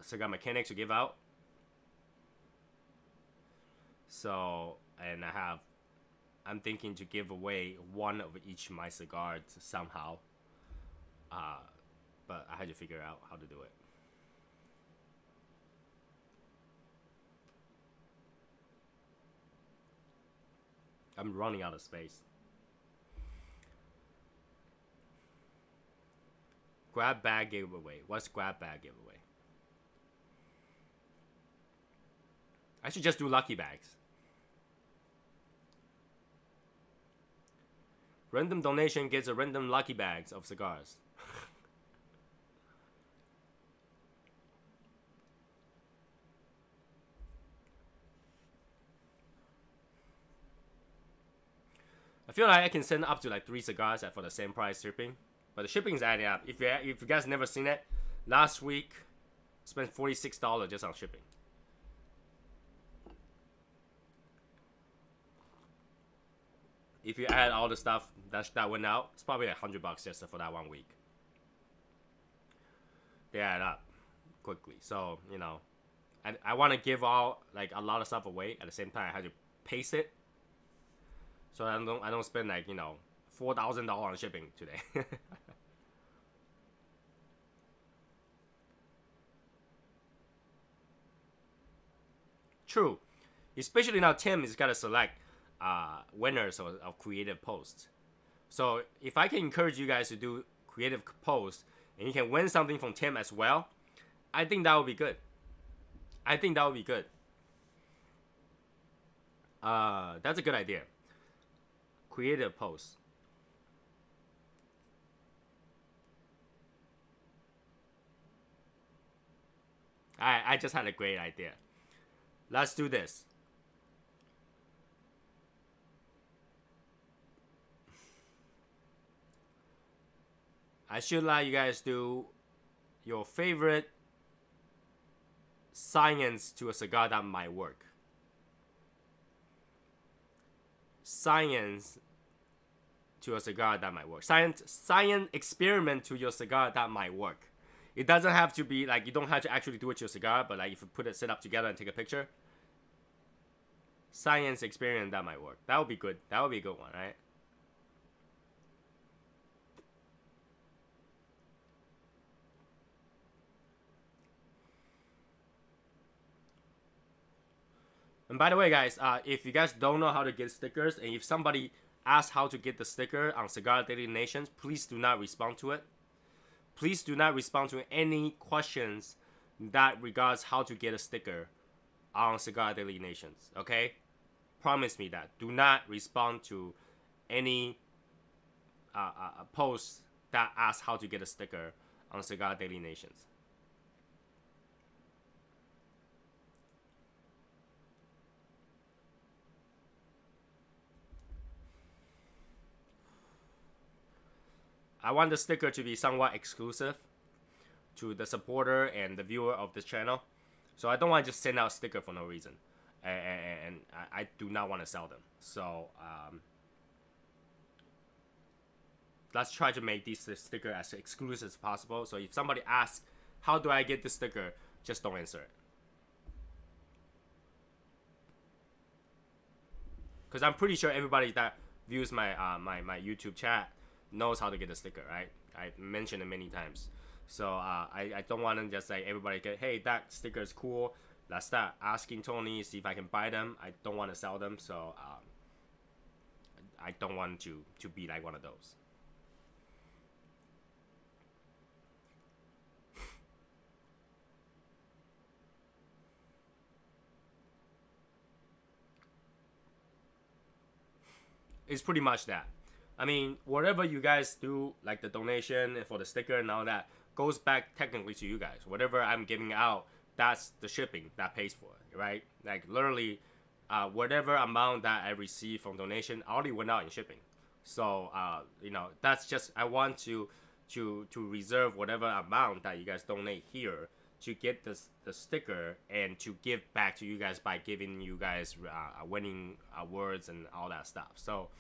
Cigar Mechanics to give out. So, and I'm thinking to give away one of each of my cigars somehow. But I had to figure out how to do it. I'm running out of space. Grab bag giveaway. What's grab bag giveaway? I should just do lucky bags. Random donation gets a random lucky bags of cigars. I feel like I can send up to like 3 cigars for the same price shipping, but the shipping is adding up. If you guys never seen it, last week spent $46 just on shipping. If you add all the stuff that went out, it's probably like $100 just for that 1 week. They add up quickly, so you know, I want to give all like a lot of stuff away at the same time. I had to pace it, so I don't spend like, you know, $4,000 on shipping today. True, especially now Tim is gotta select winners of creative posts. So if I can encourage you guys to do creative posts and you can win something from Tim as well, I think that would be good. I think that would be good. That's a good idea. Creative posts. I just had a great idea. Let's do this. I should let you guys do your favorite science to a cigar that might work. Science to a cigar that might work. Science experiment to your cigar that might work. It doesn't have to be like, you don't have to actually do it to your cigar, but like if you put it set up together and take a picture. Science experiment that might work. That would be good. That would be a good one, right? And by the way, guys, if you guys don't know how to get stickers, and if somebody asks how to get the sticker on Cigar Daily Nations, please do not respond to it. Please do not respond to any questions that regards how to get a sticker on Cigar Daily Nations, okay? Promise me that. Do not respond to any posts that ask how to get a sticker on Cigar Daily Nations. I want the sticker to be somewhat exclusive to the supporter and the viewer of this channel. So I don't want to just send out a sticker for no reason. And I do not want to sell them. So let's try to make this sticker as exclusive as possible. So if somebody asks, how do I get this sticker? Just don't answer it. Because I'm pretty sure everybody that views my my YouTube chat knows how to get a sticker, right? I mentioned it many times. So I don't want to just say everybody get, hey, that sticker is cool. Let's start asking Tony, see if I can buy them. I don't want to sell them, so I don't want to be like one of those. It's pretty much that. I mean, whatever you guys do, like the donation for the sticker and all that, goes back technically to you guys. Whatever I'm giving out, that's the shipping that pays for it, right? Like literally, whatever amount that I receive from donation already went out in shipping. So you know, that's just, I want to reserve whatever amount that you guys donate here to get the sticker and to give back to you guys by giving you guys winning awards and all that stuff. So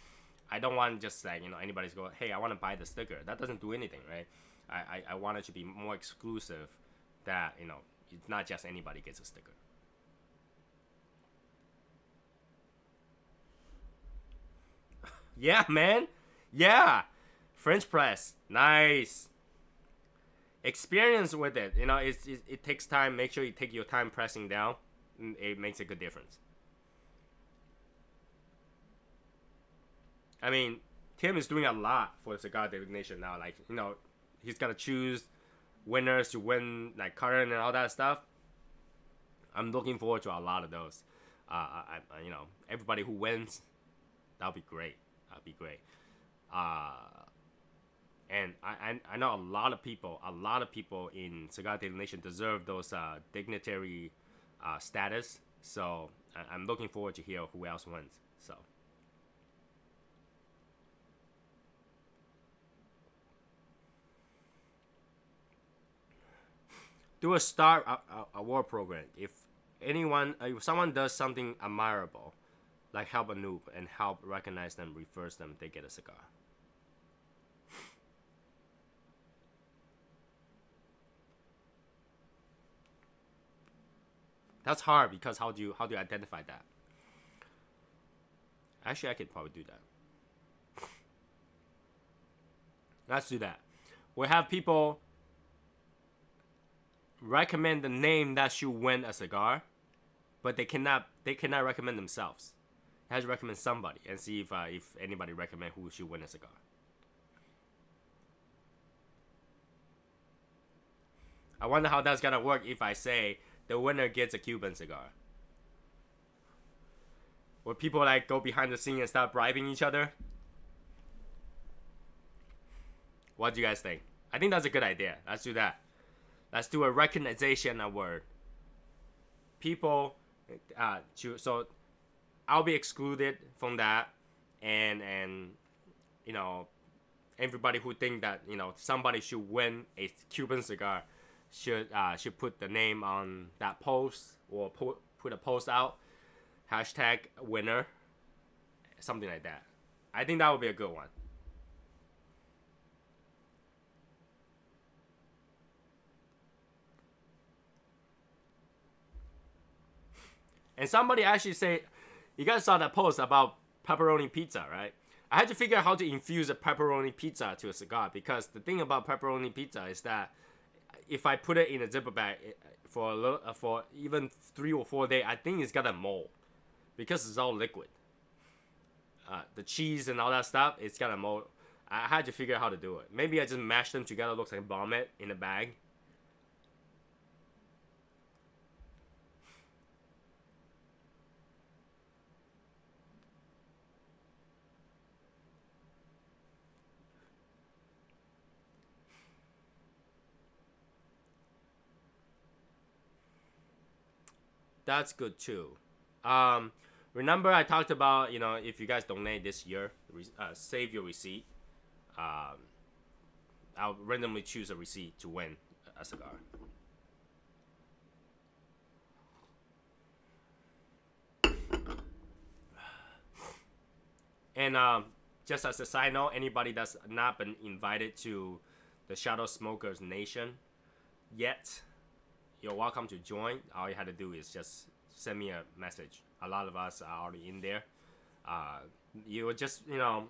I don't want just like, you know, anybody's going, hey, I want to buy the sticker. That doesn't do anything, right? I want it to be more exclusive, that, you know, it's not just anybody gets a sticker. Yeah, man. Yeah. French press. Nice. Experience with it. You know, it takes time. Make sure you take your time pressing down. It makes a good difference. I mean, Tim is doing a lot for the Cigar Daily Nation now. Like, you know, he's got to choose winners to win, like, current and all that stuff. I'm looking forward to a lot of those. You know, everybody who wins, that'll be great. That'll be great. And I know a lot of people in Cigar Daily Nation deserve those dignitary status. So I'm looking forward to hear who else wins. So. Do a star award program. If someone does something admirable, like help a noob and help recognize them, refers them, they get a cigar. That's hard because how do you identify that? Actually, I could probably do that. Let's do that. We have people recommend the name that should win a cigar, but they cannot recommend themselves. They have to recommend somebody and see if anybody recommend who should win a cigar. I wonder how that's gonna work if I say the winner gets a Cuban cigar. Where people like go behind the scene and start bribing each other. What do you guys think? I think that's a good idea. Let's do that. Let's do a recognition award. People, so I'll be excluded from that, and you know, everybody who think that, you know, somebody should win a Cuban cigar should put the name on that post, or put a post out, hashtag winner, something like that. I think that would be a good one. And somebody actually say, you guys saw that post about pepperoni pizza, right? I had to figure out how to infuse a pepperoni pizza to a cigar, because the thing about pepperoni pizza is that if I put it in a zipper bag for even 3 or 4 days, I think it's gonna mold because it's all liquid. The cheese and all that stuff, it's gonna mold. I had to figure out how to do it. Maybe I just mash them together, looks like vomit in a bag. That's good too. Remember I talked about, you know, if you guys donate this year, save your receipt. I'll randomly choose a receipt to win a cigar. And just as a side note, anybody that's not been invited to the Shadow Smokers Nation yet, you're welcome to join. All you had to do is just send me a message. A lot of us are already in there. You would just, you know,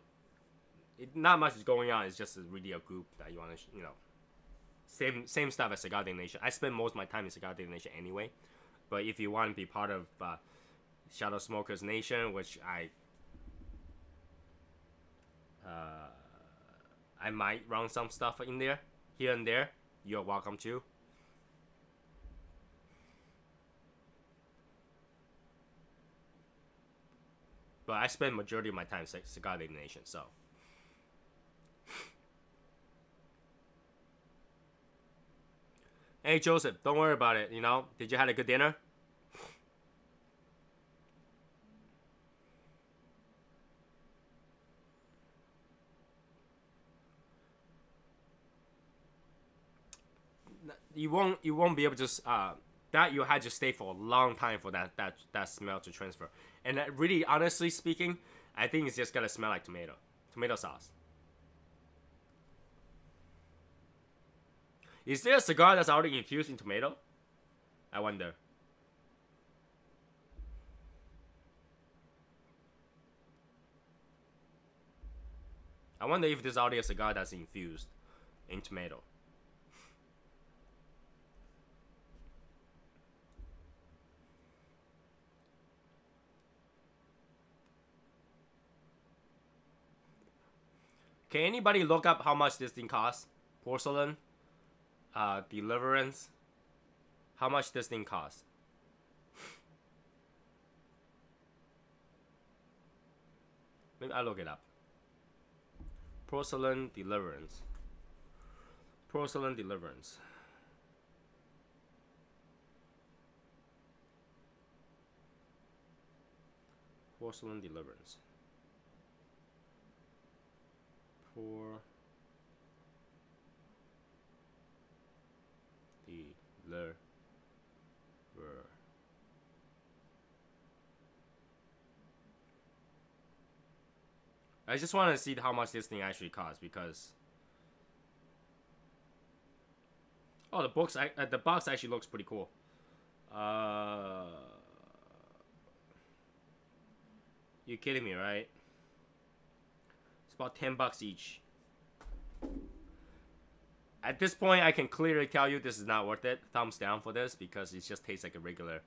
not much is going on. It's just really a group that you want to, you know, same stuff as Cigar Daily Nation. I spend most of my time in Cigar Daily Nation anyway. But if you want to be part of Shadow Smokers Nation, which I might run some stuff in there, here and there, you're welcome to. But I spend majority of my time Cigar Daily Nation, so. Hey Joseph, don't worry about it, you know? Did you have a good dinner? You won't be able to that you had to stay for a long time for that smell to transfer. And really, honestly speaking, I think it's just gonna smell like tomato sauce. Is there a cigar that's already infused in tomato? I wonder. I wonder if there's already a cigar that's infused in tomato. Can anybody look up how much this thing costs? Porcelain, Deliverance. How much this thing costs? I look it up. Porcelain Deliverance. Porcelain Deliverance. Porcelain Deliverance. Deliver. I just want to see how much this thing actually costs because oh, the box actually looks pretty cool. You kidding me, right? It's about $10 each. At this point, I can clearly tell you this is not worth it. Thumbs down for this because it just tastes like a regular.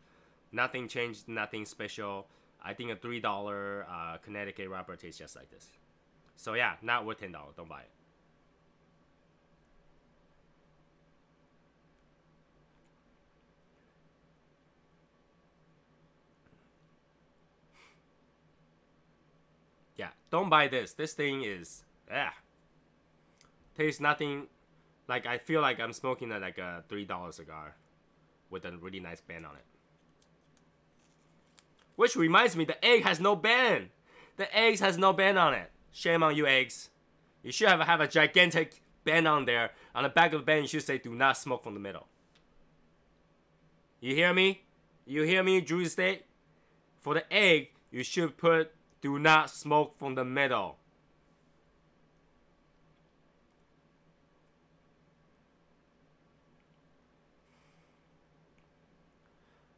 Nothing changed, nothing special. I think a $3 Connecticut wrapper tastes just like this. So yeah, not worth $10. Don't buy it. Yeah, don't buy this. This thing is tastes nothing. Like I feel like I'm smoking like a $3 cigar with a really nice band on it. Which reminds me, the egg has no band. The eggs has no band on it. Shame on you, eggs. You should have a gigantic band on there. On the back of the band, you should say, "Do not smoke from the middle." You hear me? You hear me, Drew State? For the egg, you should put, "Do not smoke from the middle."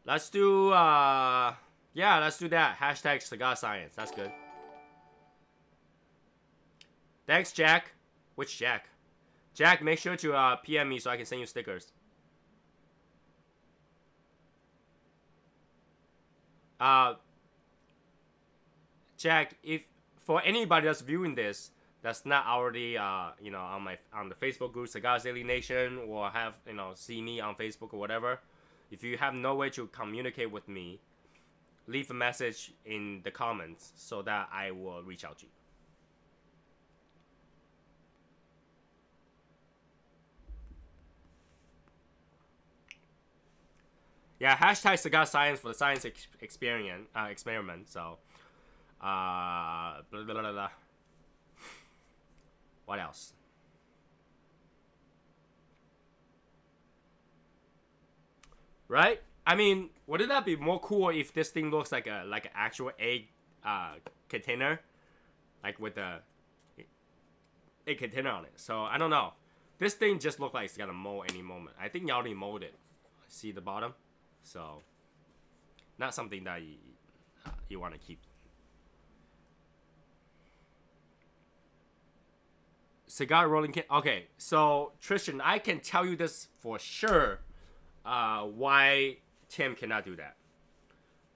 Let's do, yeah, let's do that. Hashtag Cigar Science. That's good. Thanks, Jack. Which Jack? Jack, make sure to PM me so I can send you stickers. Jack, if for anybody that's viewing this that's not already you know, on the Facebook group Cigars Daily Nation or have, you know, see me on Facebook or whatever, if you have no way to communicate with me, leave a message in the comments so that I will reach out to you. Yeah, hashtag Cigar Science for the science experiment. So, blah, blah, blah, blah. What else? Right? I mean, wouldn't that be more cool if this thing looks like an actual egg container, like with a egg container on it? So I don't know. This thing just looks like it's gonna mold any moment. I think you already molded. See the bottom? So, not something that you want to keep. Cigar rolling kit. Okay, so Tristan, I can tell you this for sure. Why Tim cannot do that?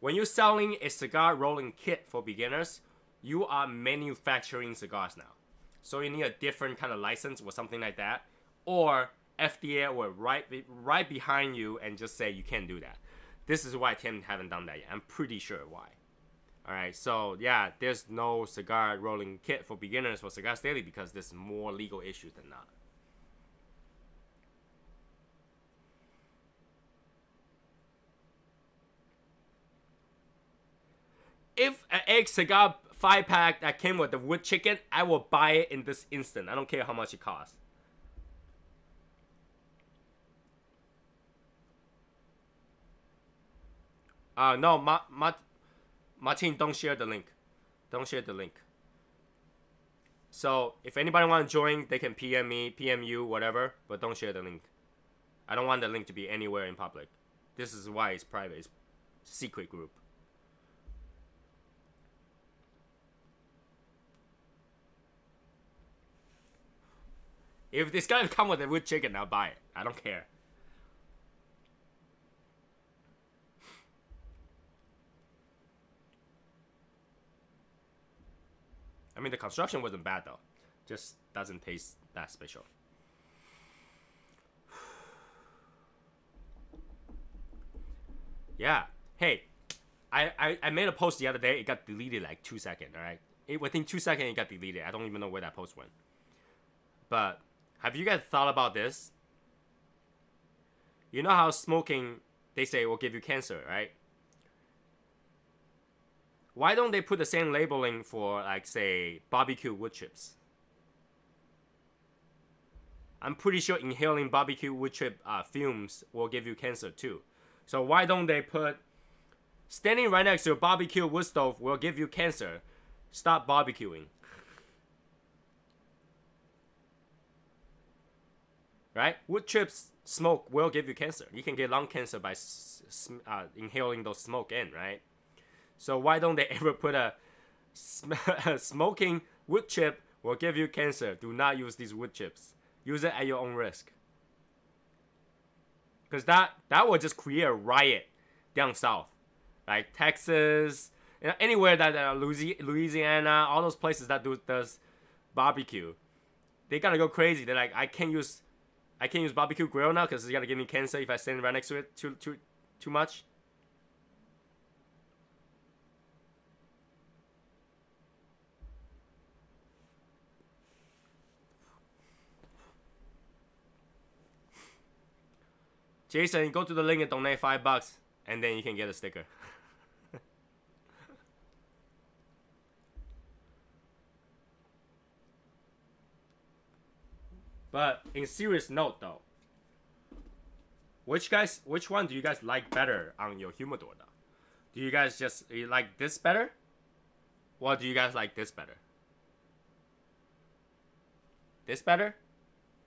When you're selling a cigar rolling kit for beginners, you are manufacturing cigars now. So you need a different kind of license or something like that, or FDA will right behind you and just say you can't do that. This is why Tim haven't done that yet. I'm pretty sure why. Alright, so yeah, there's no cigar rolling kit for beginners for Cigars Daily because there's more legal issues than not. If an egg cigar 5-pack that came with the wood chicken, I will buy it in this instant. I don't care how much it costs. No, Martin, don't share the link. Don't share the link. So, if anybody want to join, they can PM me, PM you, whatever, but don't share the link. I don't want the link to be anywhere in public. This is why it's private. It's secret group. If this guy come with a wood chicken, I'll buy it. I don't care. I mean, the construction wasn't bad though. Just doesn't taste that special. Yeah. Hey, I made a post the other day. It got deleted like 2 seconds. All right. within 2 seconds it got deleted. I don't even know where that post went. But have you guys thought about this? You know how smoking, they say, will give you cancer, right? Why don't they put the same labeling for, like, say, barbecue wood chips? I'm pretty sure inhaling barbecue wood chip fumes will give you cancer too. So why don't they put, standing right next to a barbecue wood stove will give you cancer. Stop barbecuing. Right? Wood chips smoke will give you cancer. You can get lung cancer by inhaling those smoke in, right? So why don't they ever put a smoking wood chip will give you cancer? Do not use these wood chips. Use it at your own risk. Because that will just create a riot down south. Like Texas, anywhere that Louisiana, all those places that does barbecue. They gotta go crazy. They're like, I can't use barbecue grill now because it's gonna give me cancer if I stand right next to it too much. Jason, go to the link and donate $5, and then you can get a sticker. But in serious note, though, which one do you guys like better on your humidor, though? Do you guys just like this better, or do you guys like this better? This better?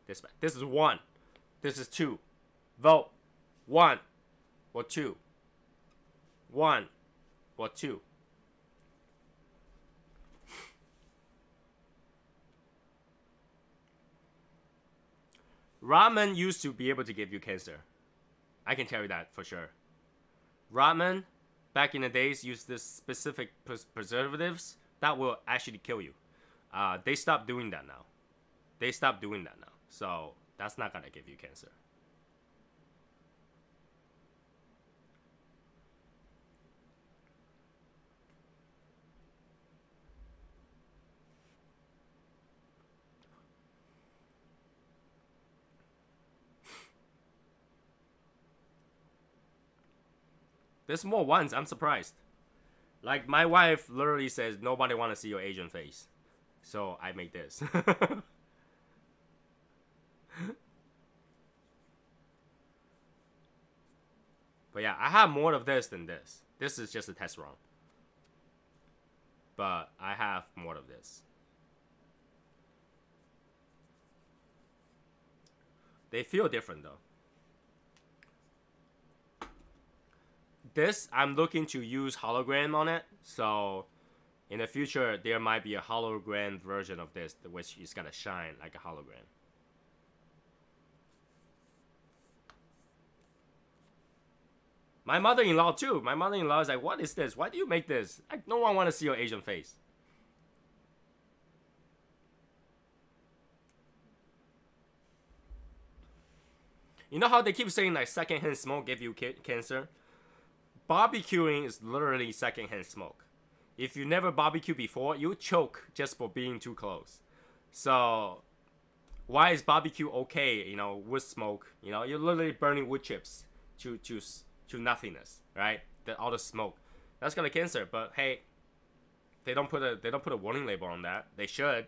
This better. This is 1. This is 2. Vote 1 or 2. 1 or 2. Ramen used to be able to give you cancer. I can tell you that for sure. Ramen, back in the days, used this specific preservatives that will actually kill you. They stopped doing that now. So that's not gonna give you cancer. There's more ones. I'm surprised. Like, my wife literally says nobody want to see your Asian face. So I make this. But yeah, I have more of this than this. This is just a test run. But I have more of this. They feel different though. This, I'm looking to use hologram on it. So in the future, there might be a hologram version of this, which is gonna shine like a hologram. My mother-in-law too. My mother-in-law is like, what is this? Why do you make this? Like, no one want to see your Asian face. You know how they keep saying like secondhand smoke give you cancer? Barbecuing is literally secondhand smoke. If you never barbecue before, you choke just for being too close. So why is barbecue okay? You know, wood smoke. You know, you're literally burning wood chips to nothingness, right? All the smoke. That's gonna cancer. But hey, they don't put a warning label on that. They should.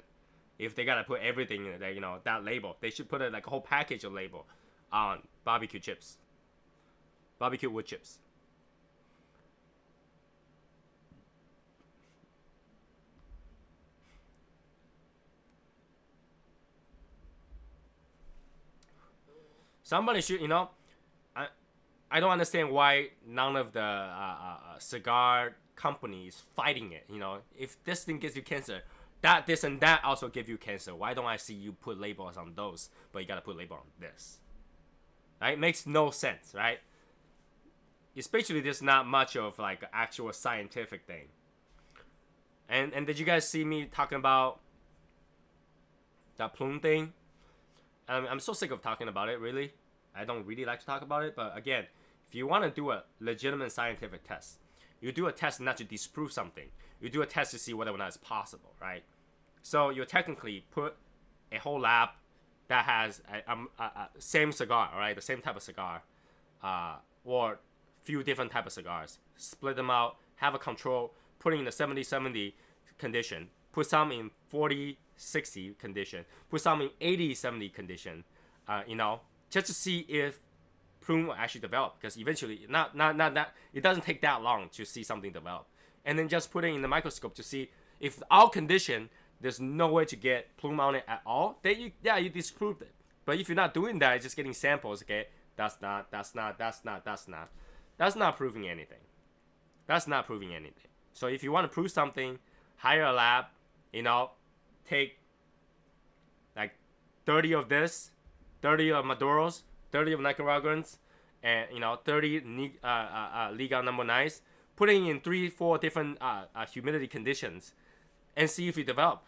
If they gotta put everything in that, you know, that label, they should put it like a whole package of label on barbecue chips, barbecue wood chips. Somebody should, you know, I don't understand why none of the cigar companies fighting it. You know, if this thing gives you cancer, that, this, and that also give you cancer. Why don't I see you put labels on those, but you gotta put label on this? Right? It makes no sense, right? Especially there's not much of like an actual scientific thing. And did you guys see me talking about that plume thing? I'm so sick of talking about it, really. I don't really like to talk about it, but again, if you want to do a legitimate scientific test, you do a test not to disprove something. You do a test to see whether or not it's possible, right? So you technically put a whole lab that has a same cigar, right? The same type of cigar, or few different type of cigars. Split them out, have a control, put in the 70-70 condition, put some in 40-60 condition, put some in 80-70 condition, just to see if plume will actually develop, because eventually it doesn't take that long to see something develop. And then just put it in the microscope to see if our condition there's no way to get plume on it at all, then you disproved it. But if you're not doing that, just getting samples, okay, that's not proving anything. That's not proving anything. So if you want to prove something, hire a lab, take like 30 of this, 30 of Maduros, 30 of Nicaraguans, and 30 Liga number 9s, putting in 3-4 different humidity conditions, and see if you develop.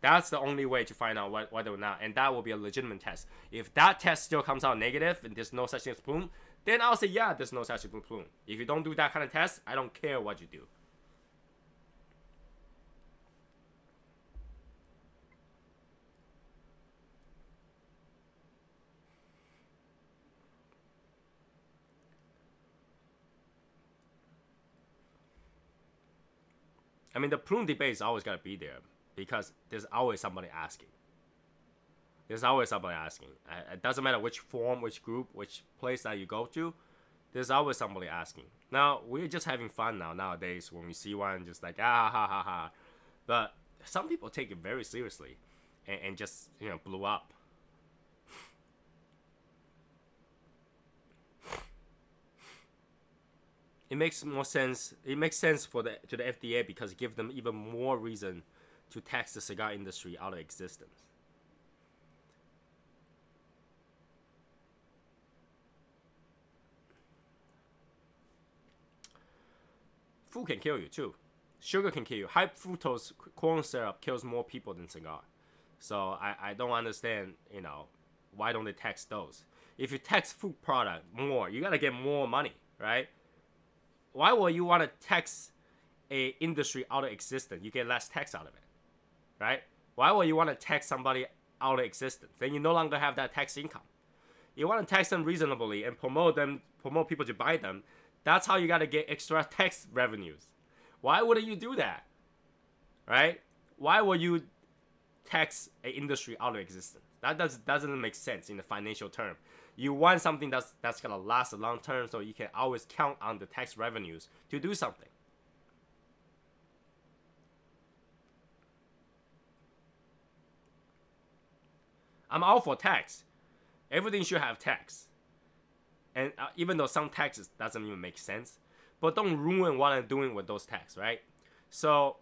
That's the only way to find out whether or not, and that will be a legitimate test. If that test still comes out negative and there's no such thing as plume, then I'll say, yeah, there's no such thing as plume. If you don't do that kind of test, I don't care what you do. I mean, the plume debate is always got to be there, because there's always somebody asking. There's always somebody asking. It doesn't matter which form, which group, which place that you go to. There's always somebody asking. Now, we're just having fun nowadays when we see one, just like, ha, ha, ha. But some people take it very seriously and just, blew up. It makes more sense. It makes sense to the FDA, because it gives them even more reason to tax the cigar industry out of existence. Food can kill you too. Sugar can kill you. High fructose corn syrup kills more people than cigar. So I don't understand, why don't they tax those? If you tax food product more, you gotta get more money, right? Why would you want to tax a industry out of existence? You get less tax out of it, right? Why would you want to tax somebody out of existence? Then you no longer have that tax income. You want to tax them reasonably and promote people to buy them. That's how you got to get extra tax revenues. Why wouldn't you do that, right? Why would you tax an industry out of existence? That doesn't make sense in the financial term. You want something that's gonna last a long term, so you can always count on the tax revenues to do something. I'm all for tax. Everything should have tax. And even though some taxes doesn't even make sense, but don't ruin what I'm doing with those tax, right? So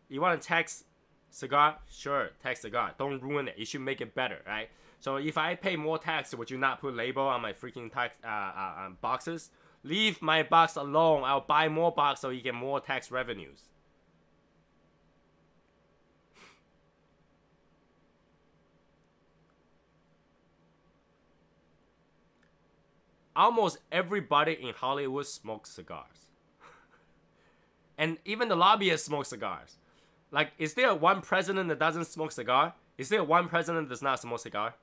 you want to tax cigar? Sure, tax cigar. Don't ruin it. You should make it better, right? So if I pay more tax, would you not put label on my freaking tax boxes? Leave my box alone. I'll buy more box so you get more tax revenues. Almost everybody in Hollywood smokes cigars. And even the lobbyists smoke cigars. Like, is there one president that doesn't smoke cigar? Is there one president that does not smoke cigar?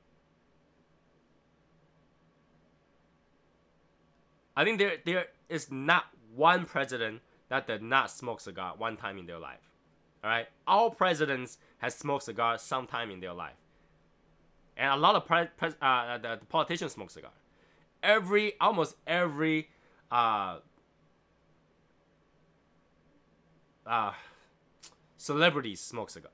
I think there is not one president that did not smoke cigar one time in their life. All right, all presidents have smoked cigars sometime in their life, and a lot of the politicians smoke cigar. Almost every celebrities smoke cigars.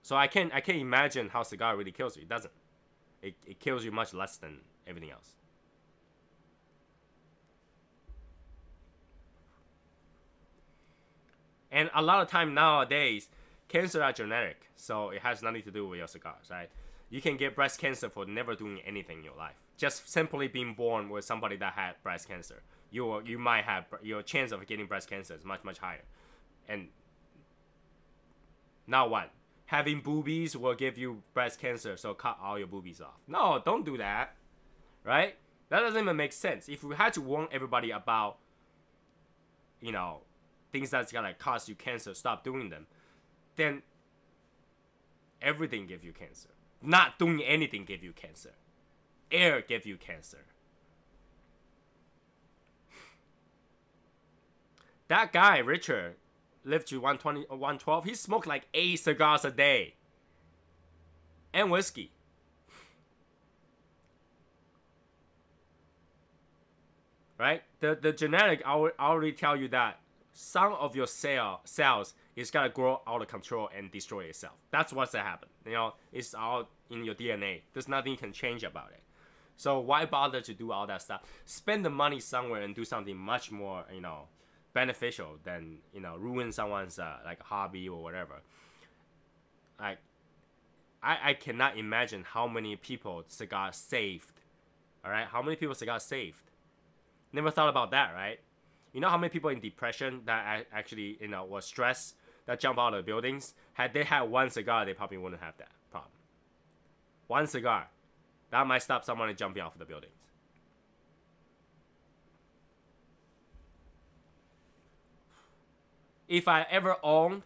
So I can't imagine how cigar really kills you. It doesn't. It kills you much less than everything else. And a lot of time nowadays, cancer are genetic, so it has nothing to do with your cigars, right? You can get breast cancer for never doing anything in your life. Just simply being born with somebody that had breast cancer. You might have, your chance of getting breast cancer is much, much higher. And now what? Having boobies will give you breast cancer, so cut all your boobies off. No, don't do that, right? That doesn't even make sense. If we had to warn everybody about you know, things that's gonna cause you cancer, stop doing them, then everything give you cancer. Not doing anything give you cancer. Air give you cancer. That guy, Richard, lived to 120 or 112. He smoked like 8 cigars a day. And whiskey. Right? The genetic, I already tell you that some of your cells is gonna grow out of control and destroy itself. That's what's gonna happen. You know, it's all in your DNA. There's nothing you can change about it. So why bother to do all that stuff? Spend the money somewhere and do something much more, you know, beneficial than, you know, ruin someone's like hobby or whatever. Like, I cannot imagine how many people cigar saved. All right, how many people cigar saved? Never thought about that, right? You know how many people in depression that actually, you know, was stressed, that jump out of the buildings? Had they had one cigar, they probably wouldn't have that problem. One cigar, that might stop someone jumping off the buildings. If I ever owned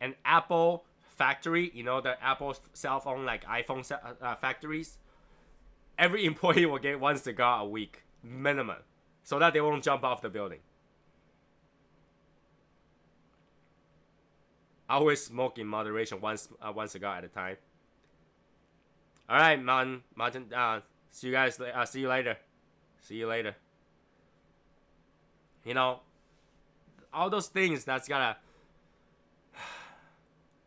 an Apple factory, you know, the Apple cell phone, like iPhone factories, every employee will get 1 cigar a week, minimum, so that they won't jump off the building. I always smoke in moderation, one cigar at a time. All right, Martin. See you guys. See you later. See you later. You know, all those things that's gonna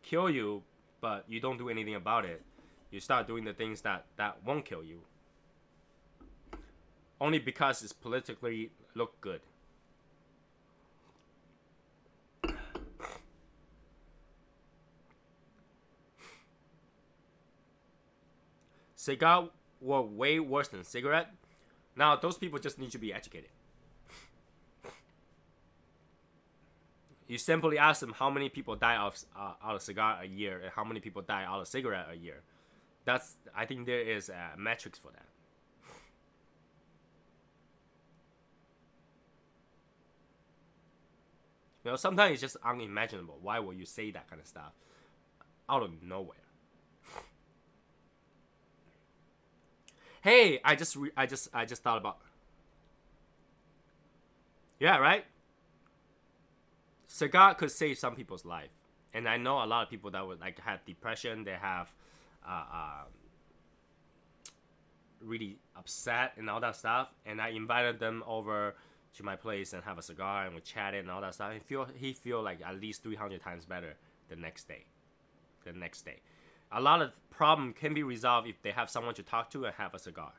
kill you, but you don't do anything about it. You start doing the things that won't kill you, only because it's politically look good. Cigar were way worse than cigarette. Now those people just need to be educated. You simply ask them how many people die out of cigar a year and how many people die out of cigarette a year. I think there is a metrics for that. You know, sometimes it's just unimaginable. Why would you say that kind of stuff out of nowhere? Hey, I just thought about. Yeah, right. Cigar could save some people's life, and I know a lot of people that would like have depression. They have really upset and all that stuff. And I invited them over to my place and have a cigar, and we chatted and all that stuff. He feel like at least 300 times better the next day. A lot of problem can be resolved if they have someone to talk to and have a cigar.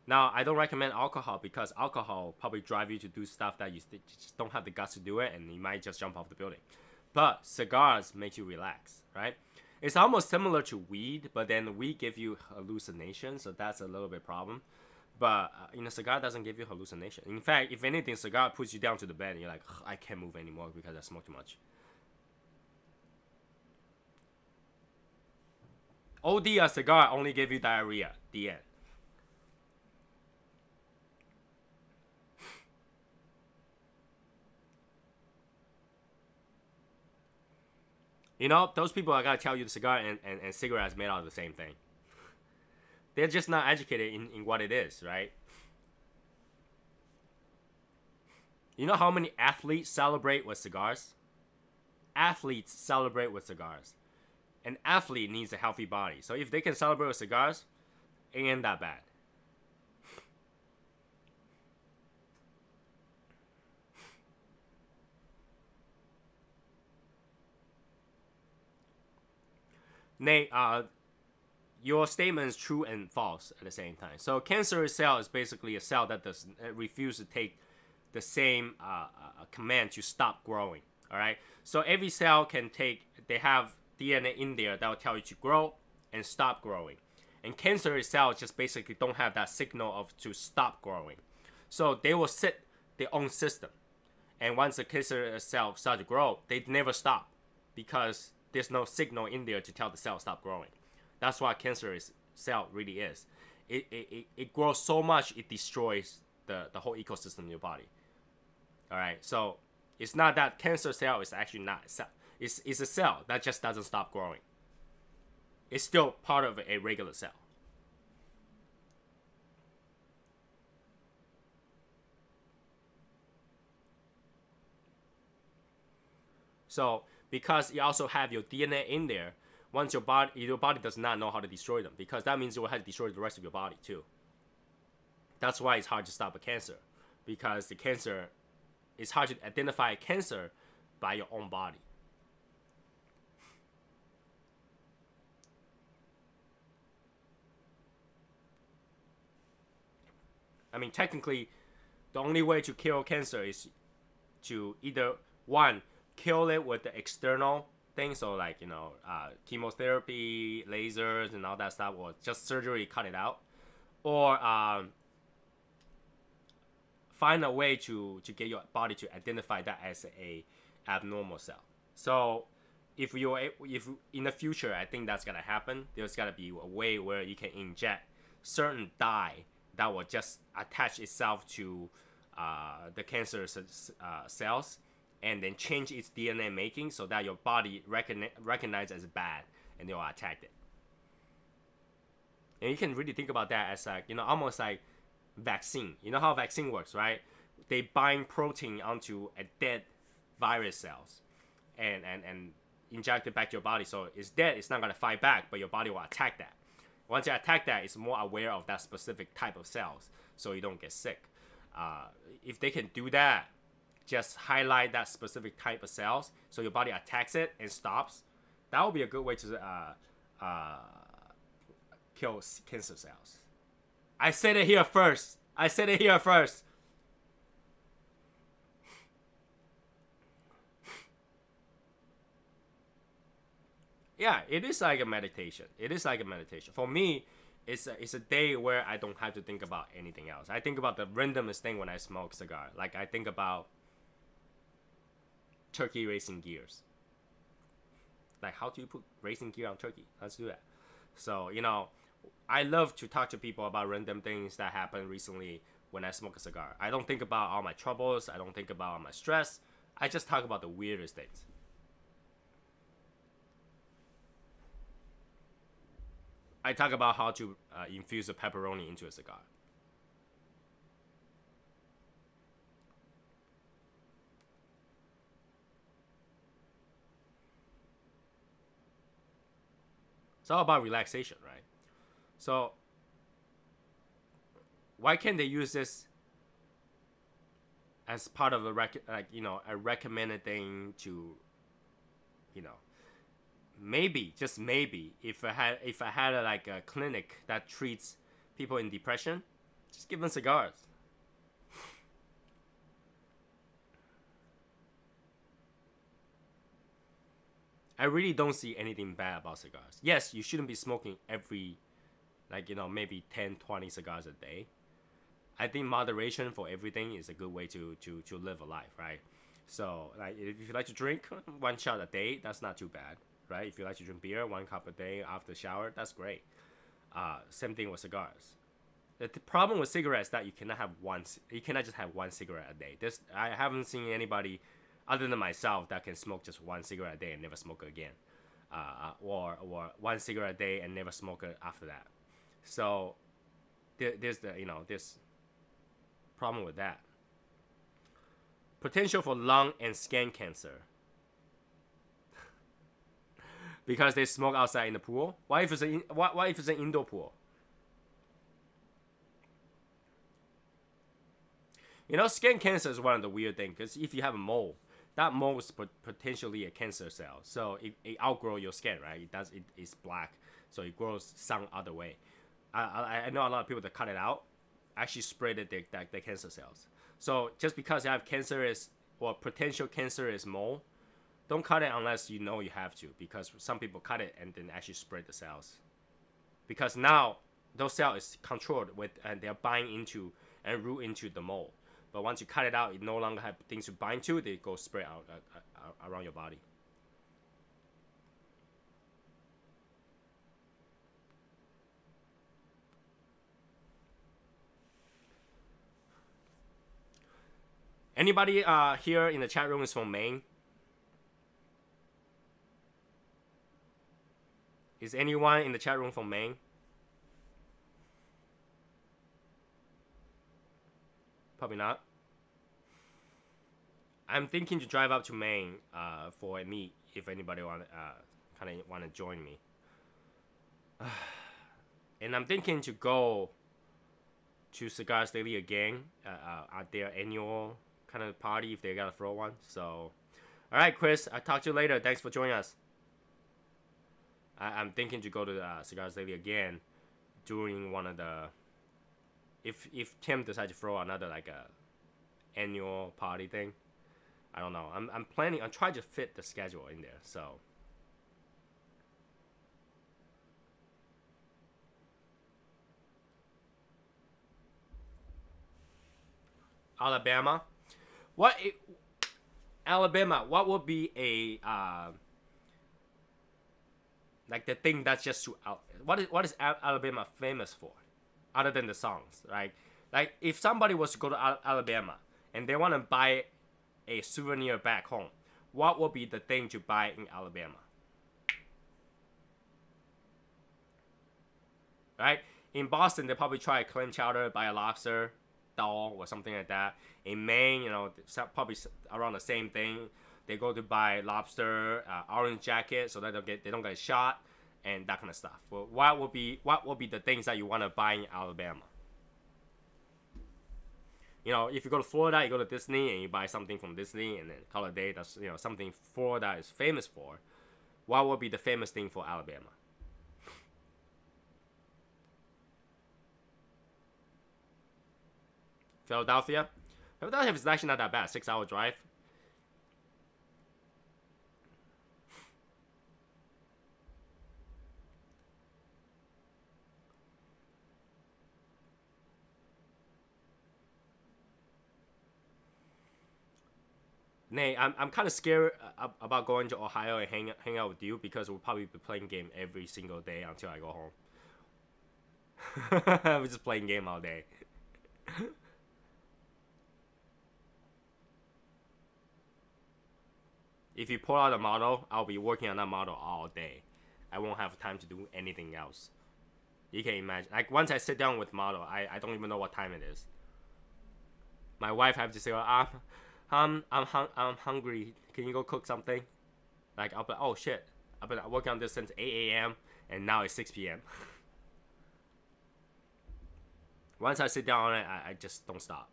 Now, I don't recommend alcohol because alcohol probably drive you to do stuff that you just don't have the guts to do it, and you might just jump off the building. But cigars make you relax, right? It's almost similar to weed, but then weed give you hallucinations, so that's a little bit problem. But you know, cigar doesn't give you hallucination. In fact, if anything, cigar puts you down to the bed, and you're like, I can't move anymore because I smoke too much. OD a cigar only give you diarrhea. The end. You know, those people I gotta tell you the cigar and cigarettes made out of the same thing. They're just not educated in what it is, right? You know how many athletes celebrate with cigars? Athletes celebrate with cigars. An athlete needs a healthy body. So if they can celebrate with cigars, it ain't that bad. Nate, your statement is true and false at the same time. So cancerous cell is basically a cell that refuses to take the same command to stop growing. All right. So every cell they have DNA in there that will tell you to grow and stop growing. And cancerous cells just basically don't have that signal to stop growing. So they will set their own system. And once the cancerous cell starts to grow, they never stop because there's no signal in there to tell the cell stop growing. That's what cancerous cell really is. It grows so much it destroys the whole ecosystem in your body. All right, so it's not that cancer cell is actually not a cell. It's a cell that just doesn't stop growing. It's still part of a regular cell. So because you also have your DNA in there, once your body does not know how to destroy them, because that means you will have to destroy the rest of your body too. That's why it's hard to stop a cancer, because the cancer, it's hard to identify a cancer by your own body. I mean, technically, the only way to kill cancer is to either, one, kill it with the external things, so like, chemotherapy, lasers, and all that stuff, or just surgery, cut it out, or find a way to get your body to identify that as a abnormal cell. So if in the future, I think that's gonna happen. There's gotta be a way where you can inject certain dye that will just attach itself to the cancer cells, and then change its DNA making so that your body recognizes as bad, and they will attack it. And you can really think about that as like, almost like vaccine. You know how vaccine works, right? They bind protein onto a dead virus cells and inject it back to your body. So it's dead, it's not gonna fight back, but your body will attack that. Once you attack that, it's more aware of that specific type of cells, so you don't get sick. If they can do that, just highlight that specific type of cells, so your body attacks it and stops. That would be a good way to kill cancer cells. I said it here first. Yeah, it is like a meditation. For me, it's a day where I don't have to think about anything else. I think about the randomest thing when I smoke cigar. Like, I think about turkey racing gears. Like, how do you put racing gear on turkey? Let's do that. So, I love to talk to people about random things that happened recently when I smoke a cigar. I don't think about all my troubles. I don't think about all my stress. I just talk about the weirdest things. I talk about how to infuse a pepperoni into a cigar. It's all about relaxation, right? So why can't they use this as part of a recommended thing to, maybe, just maybe, if I had a clinic that treats people in depression, just give them cigars. I really don't see anything bad about cigars. Yes, you shouldn't be smoking every, maybe 10, 20 cigars a day. I think moderation for everything is a good way to live a life, right? So, like, if you like to drink, one shot a day, that's not too bad, right? If you like to drink beer, 1 cup a day after shower, that's great. Same thing with cigars. The problem with cigarettes is that you cannot just have one cigarette a day. I haven't seen anybody other than myself that can smoke just 1 cigarette a day and never smoke again, or 1 cigarette a day and never smoke it after that. So there's this problem with that. Potential for lung and skin cancer because they smoke outside in the pool. What if it's an indoor pool? Skin cancer is one of the weird things, because if you have a mole, that mole is potentially a cancer cell. So it outgrows your skin, right? It's black, so it grows some other way. I know a lot of people that cut it out actually spread the cancer cells. So just because you have cancerous or potential cancerous mole, don't cut it unless you know you have to, because some people cut it and then actually spread the cells. Because now those cells is controlled with, and they're buying into and root into the mole. But once you cut it out, it no longer have things to bind to. They go spread out around your body. Anybody here in the chat room is from Maine? Is anyone in the chat room from Maine? Probably not. I'm thinking to drive up to Maine for a meet if anybody want kind of want to join me. And I'm thinking to go to Cigars Daily again at their annual kind of party if they gotta throw one. So, all right, Chris, I'll talk to you later. Thanks for joining us. I'm thinking to go to Cigars Daily again during one of the if Tim decides to throw another like a annual party thing. I don't know. I'm planning. I'm trying to fit the schedule in there. So. Alabama, Alabama? What would be a like the thing that's just too out? What is Alabama famous for, other than the songs? Like if somebody was to go to Alabama and they want to buy a souvenir back home, what would be the thing to buy in Alabama? Right? In Boston, they probably try a clam chowder, buy a lobster dog or something like that. In Maine, you know, probably around the same thing. They go to buy lobster, orange jacket, so that they don't get shot, and that kind of stuff. Well, what would be the things that you want to buy in Alabama? You know, if you go to Florida, you go to Disney and you buy something from Disney, and then call it a day. That's, you know, something Florida is famous for. What would be the famous thing for Alabama? Philadelphia is actually not that bad. 6-hour drive. Nay, I'm kind of scared about going to Ohio and hang out with you, because we'll probably be playing game every single day until I go home. We're just playing game all day. If you pull out a model, I'll be working on that model all day. I won't have time to do anything else. You can imagine. Like, once I sit down with model, I don't even know what time it is. My wife have to say, I'm hungry. Can you go cook something? Like, I'll be like, oh shit. I've been working on this since 8 a.m. and now it's 6 p.m. Once I sit down on it, I just don't stop.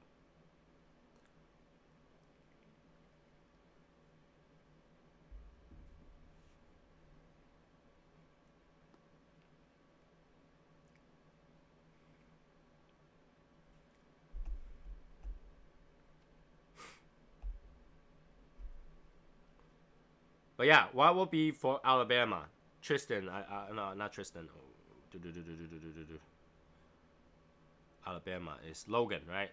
But yeah, what will be for Alabama? Tristan, no, not Tristan. Alabama is Logan, right?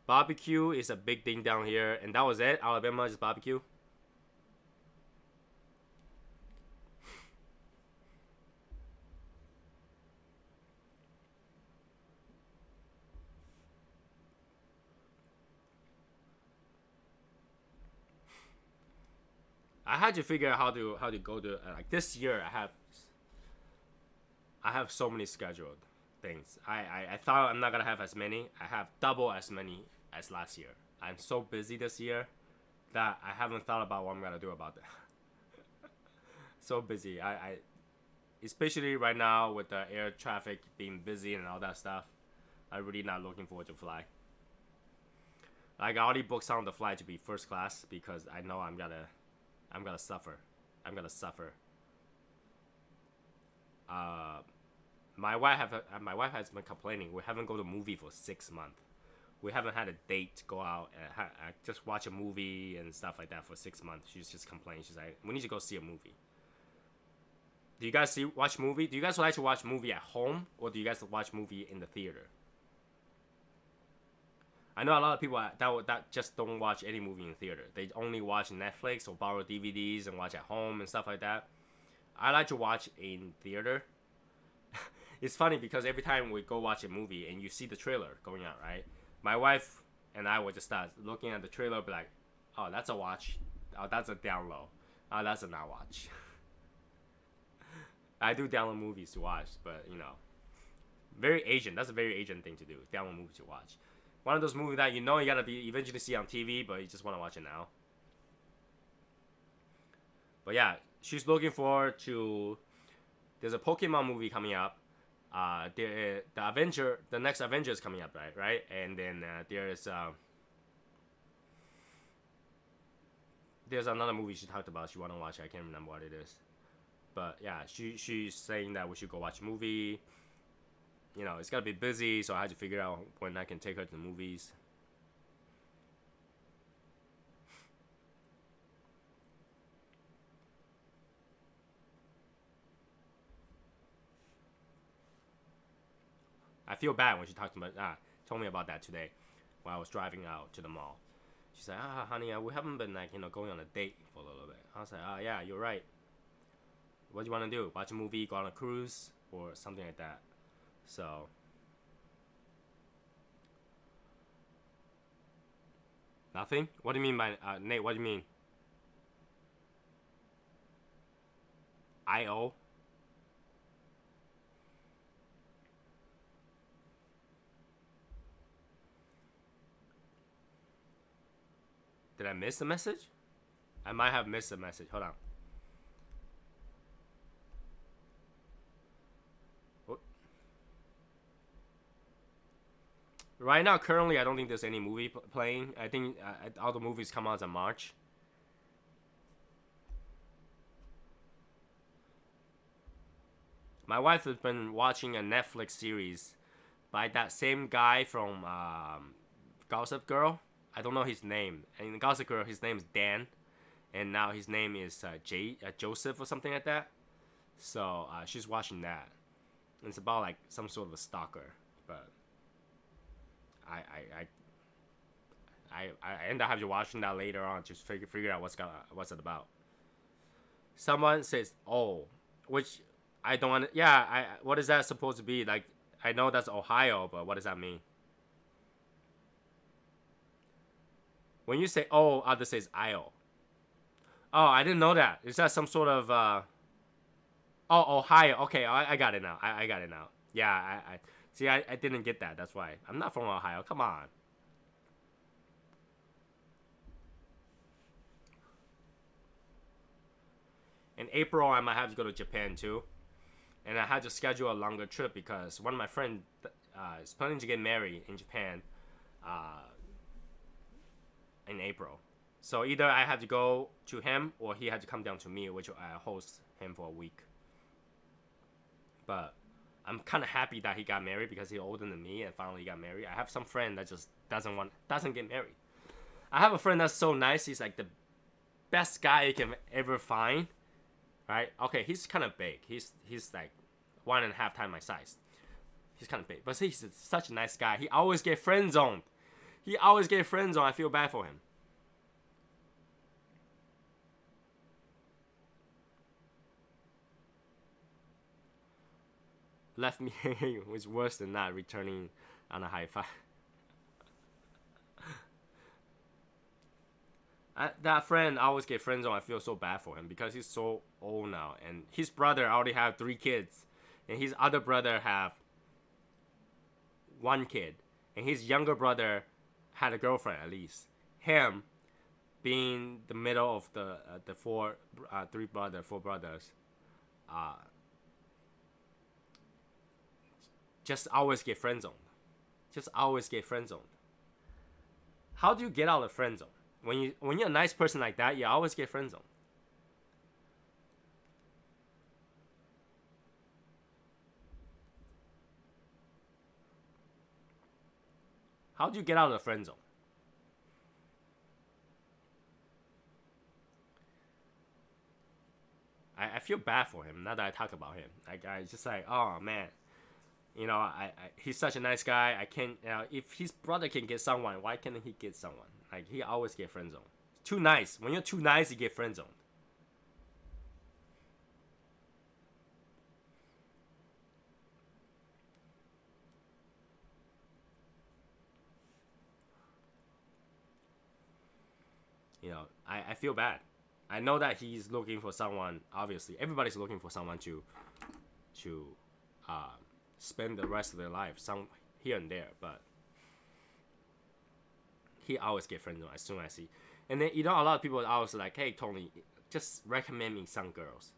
Barbecue is a big thing down here, and that was it. Alabama is barbecue. I had to figure out how to go to like this year. I have so many scheduled things. I thought I'm not gonna have as many. I have double as many as last year. I'm so busy this year that I haven't thought about what I'm gonna do about that. So busy. I especially right now with the air traffic being busy and all that stuff. I'm really not looking forward to fly. Like, I already booked some of the flight to be first class because I know I'm gonna suffer. I'm gonna suffer. My wife has been complaining. We haven't gone to a movie for 6 months. We haven't had a date to go out and just watch a movie and stuff like that for 6 months. She's just complaining. She's like, we need to go see a movie. Do you guys watch movie? Do you guys like to watch movie at home, or do you guys watch movie in the theater? I know a lot of people that just don't watch any movie in theater. They only watch Netflix or borrow DVDs and watch at home and stuff like that. I like to watch in theater. It's funny because every time we go watch a movie and you see the trailer going out, right? My wife and I would just start looking at the trailer, be like, oh, that's a watch. Oh, that's a download. Oh, that's a not watch. I do download movies to watch, but you know, very Asian. That's a very Asian thing to do. Download movies to watch. One of those movies that you know you gotta be eventually see on TV, but you just want to watch it now. But yeah, she's looking forward to. There's a Pokemon movie coming up. The next Avenger is coming up, right? And then there's another movie she talked about. She want to watch it. I can't remember what it is. But yeah, she's saying that we should go watch a movie. You know, it's gotta be busy, so I had to figure out when I can take her to the movies. I feel bad when she told me about that today while I was driving out to the mall. She said, honey, we haven't been going on a date for a little bit. I was like, yeah, you're right. What do you want to do? Watch a movie, go on a cruise, or something like that. So nothing? What do you mean by Nate, what do you mean? I-O? Did I miss the message? I might have missed the message. Hold on. What? Right now, currently, I don't think there's any movie playing. I think all the movies come out in March. My wife has been watching a Netflix series by that same guy from Gossip Girl. I don't know his name. And in Gossip Girl, his name is Dan, and now his name is Joseph or something like that. So she's watching that. And it's about like some sort of a stalker, but I end up having watching that later on to figure out what's it about. Someone says, "Oh," which I don't. Yeah, what is that supposed to be? Like, I know that's Ohio, but what does that mean? When you say "oh," others says "io." Oh, I didn't know that. Is that some sort of Oh, Ohio. Okay, I got it now. I got it now. Yeah, I see. I didn't get that. That's why I'm not from Ohio. Come on. In April, I might have to go to Japan too, and I had to schedule a longer trip because one of my friends is planning to get married in Japan in April. So either I had to go to him or he had to come down to me, which I host him for a week. But I'm kind of happy that he got married because he's older than me and finally got married. I have some friend that just doesn't get married. I have a friend that's so nice. He's like the best guy you can ever find. Right? Okay, he's kind of big. He's like 1.5 times my size. He's kind of big, but he's such a nice guy. He always get friend zoned. I feel bad for him. Left me hanging was worse than not returning on a high five. That friend always get friend zone. I feel so bad for him because he's so old now, and his brother already have 3 kids, and his other brother have 1 kid, and his younger brother had a girlfriend at least. Him, being the middle of the 4 brothers, just always get friend zoned. How do you get out of friend zone? When you're a nice person like that, you always get friend zoned. How do you get out of the friend zone? I feel bad for him now that I talk about him. I just like, oh man, he's such a nice guy. I can't, if his brother can get someone, why can't he get someone? Like, he always get friend zoned. Too nice. When you're too nice, you get friend zoned. I feel bad. I know that he's looking for someone. Obviously, everybody's looking for someone to uh, spend the rest of their life some here and there, but he always get friends as soon as he. And then a lot of people are always like, "Hey Tony, just recommend me some girls.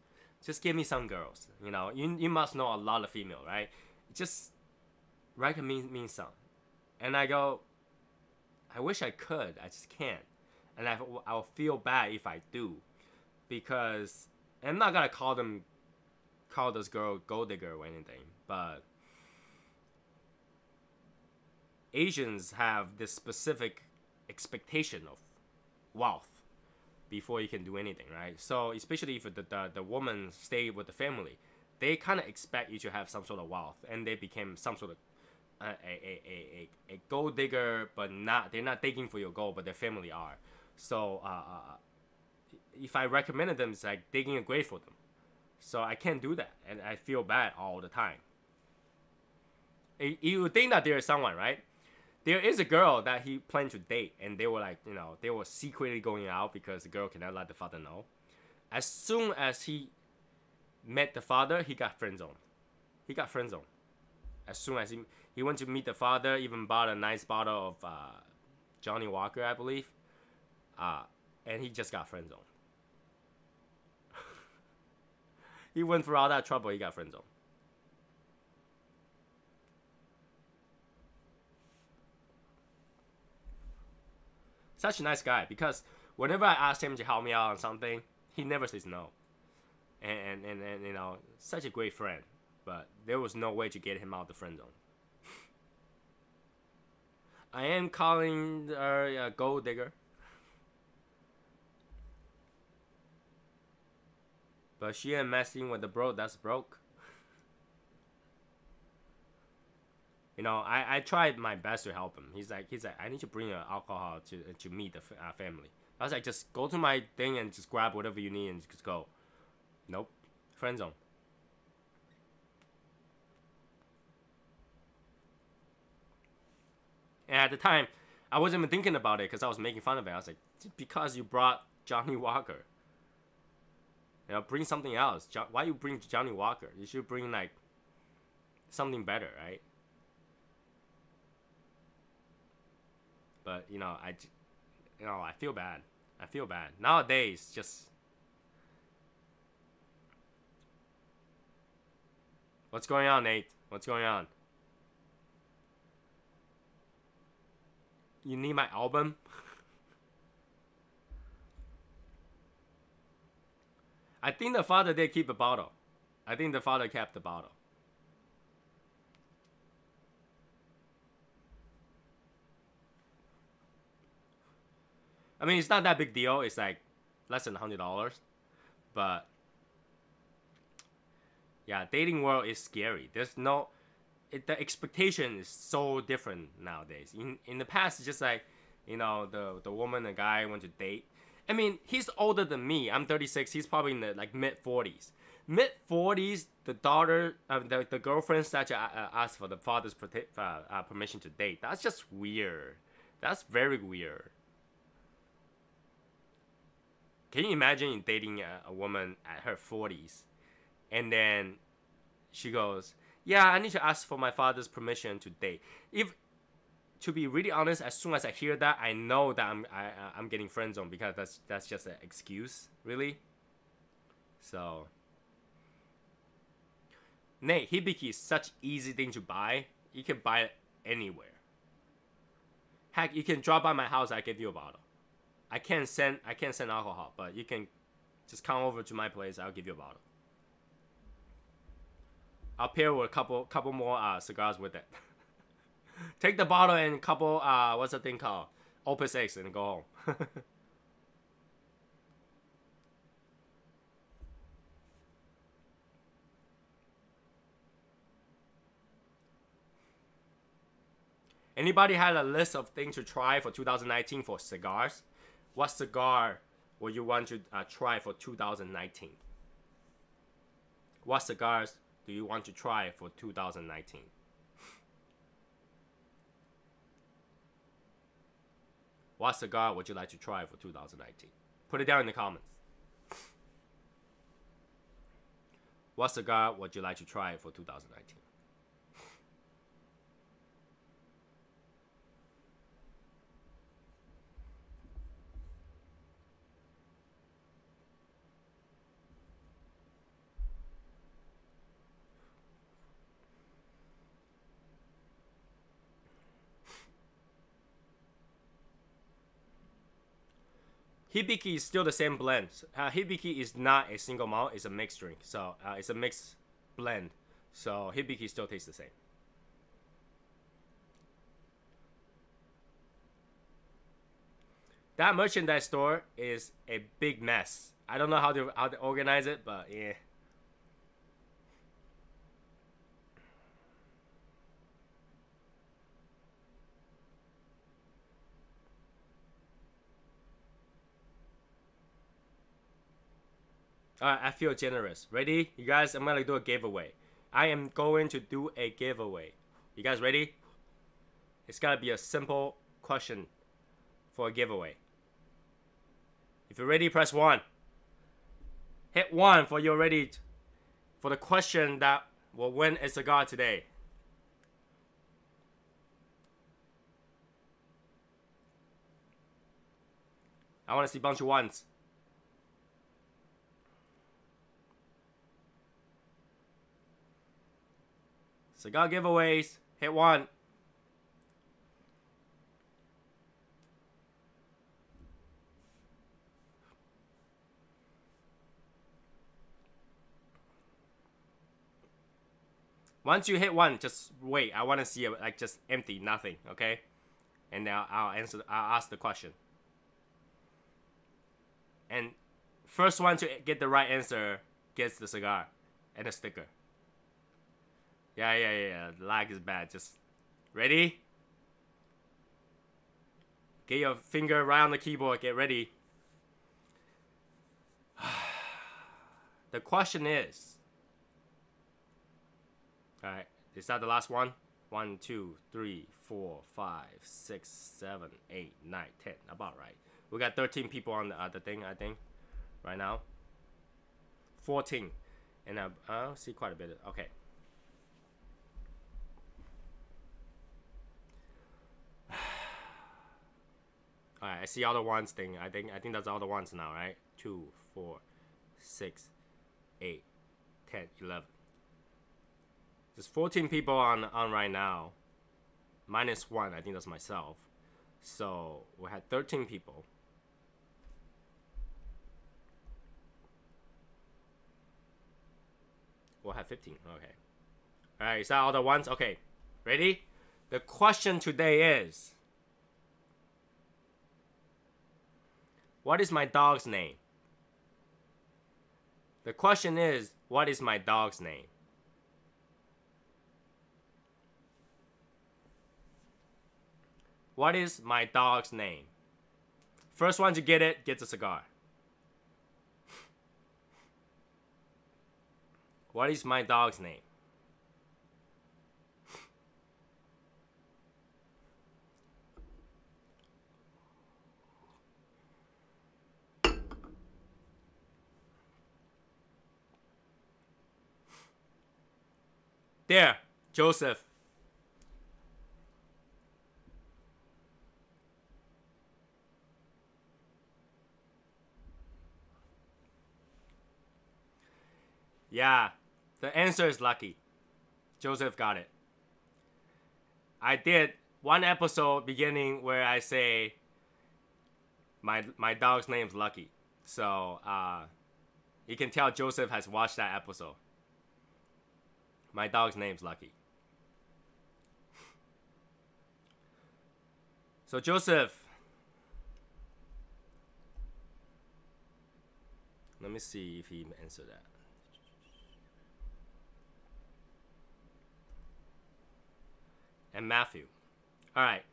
Just give me some girls. You must know a lot of female, right? Just recommend me some." And I go, I wish I could. I just can't. And I'll feel bad if I do, because I'm not gonna call this girl gold digger or anything, but Asians have this specific expectation of wealth before you can do anything, right? So especially if the woman stay with the family, they kind of expect you to have some sort of wealth, and they became some sort of a gold digger, but they're not digging for your gold, but their family are. So if I recommended them, it's like digging a grave for them. So I can't do that, and I feel bad all the time. You would think that there is someone, right? There is a girl that he planned to date, and they were like, they were secretly going out because the girl cannot let the father know. As soon as he met the father, he got friend zoned. As soon as he went to meet the father, even bought a nice bottle of Johnny Walker, I believe, and he just got friend zoned. He went through all that trouble, he got friend zoned. Such a nice guy, because whenever I asked him to help me out on something, he never says no. And such a great friend, but there was no way to get him out of the friend zone. I am calling her a gold digger, but she ain't messing with the bro that's broke. I tried my best to help him. He's like, I need to bring alcohol to meet the family. I was like, just go to my thing and just grab whatever you need and just go. Nope, friend zone. And at the time, I wasn't even thinking about it because I was making fun of it. I was like, because you brought Johnny Walker. Bring something else. Why you bring Johnny Walker? You should bring like something better, right? But I feel bad. Nowadays, just what's going on, Nate? What's going on? You need my album? I think the father did keep a bottle. I think the father kept the bottle. I mean, it's not that big deal. It's like less than $100. But yeah, dating world is scary. There's no... the expectation is so different nowadays. In the past, it's just like, the woman and guy want to date. I mean, he's older than me. I'm 36. He's probably in the like mid-40s. Mid-40s, the daughter, the girlfriend start to ask for the father's permission to date. That's just weird. That's very weird. Can you imagine dating a woman at her 40s, and then she goes, "Yeah, I need to ask for my father's permission to date." To be really honest, as soon as I hear that, I know that I'm getting friend zoned, because that's just an excuse, really. So, Nate, Hibiki is such easy thing to buy. You can buy it anywhere. Heck, you can drop by my house. I give you a bottle. I can't send alcohol, but you can just come over to my place. I'll give you a bottle. I'll pair with a couple more cigars with it. Take the bottle and a couple, what's the thing called? Opus X, and go home. Anybody had a list of things to try for 2019 for cigars? What cigar would you want to try for 2019? What cigars do you want to try for 2019? What cigar would you like to try for 2019? Put it down in the comments. What cigar would you like to try for 2019? Hibiki is still the same blend. Hibiki is not a single malt, it's a mixed drink. So it's a mixed blend. So Hibiki still tastes the same. That merchandise store is a big mess. I don't know how to organize it, but yeah. Alright, I feel generous. Ready? You guys, I'm gonna do a giveaway. I am going to do a giveaway. You guys ready? It's gotta be a simple question for a giveaway. If you're ready, press 1. Hit 1 for you're ready for the question that will win a cigar today. I want to see a bunch of ones. Cigar giveaways. Hit 1. Once you hit 1, just wait. I want to see it like just empty, nothing, okay? And now I'll ask the question. And first one to get the right answer gets the cigar and a sticker. Yeah. The lag is bad. Just ready? Get your finger right on the keyboard. Get ready. The question is, alright, is that the last one? 1, 2, 3, 4, 5, 6, 7, 8, 9, 10. About right. We got 13 people on the thing, I think, right now. 14. And I see quite a bit. Okay. Alright, I see all the ones thing. I think that's all the ones now, right? 2, 4, 6, 8, 10, 11. There's 14 people on right now. Minus 1, I think that's myself. So we had 13 people. We'll have 15. Okay. Alright, is that all the ones? Okay. Ready? The question today is, what is my dog's name? The question is, what is my dog's name? What is my dog's name? First one to get it gets a cigar. What is my dog's name? There, Joseph. Yeah, the answer is Lucky. Joseph got it. I did one episode beginning where I say my dog's name's Lucky. So you can tell Joseph has watched that episode. My dog's name's Lucky. So Joseph, let me see if he answered that. And Matthew. Alright.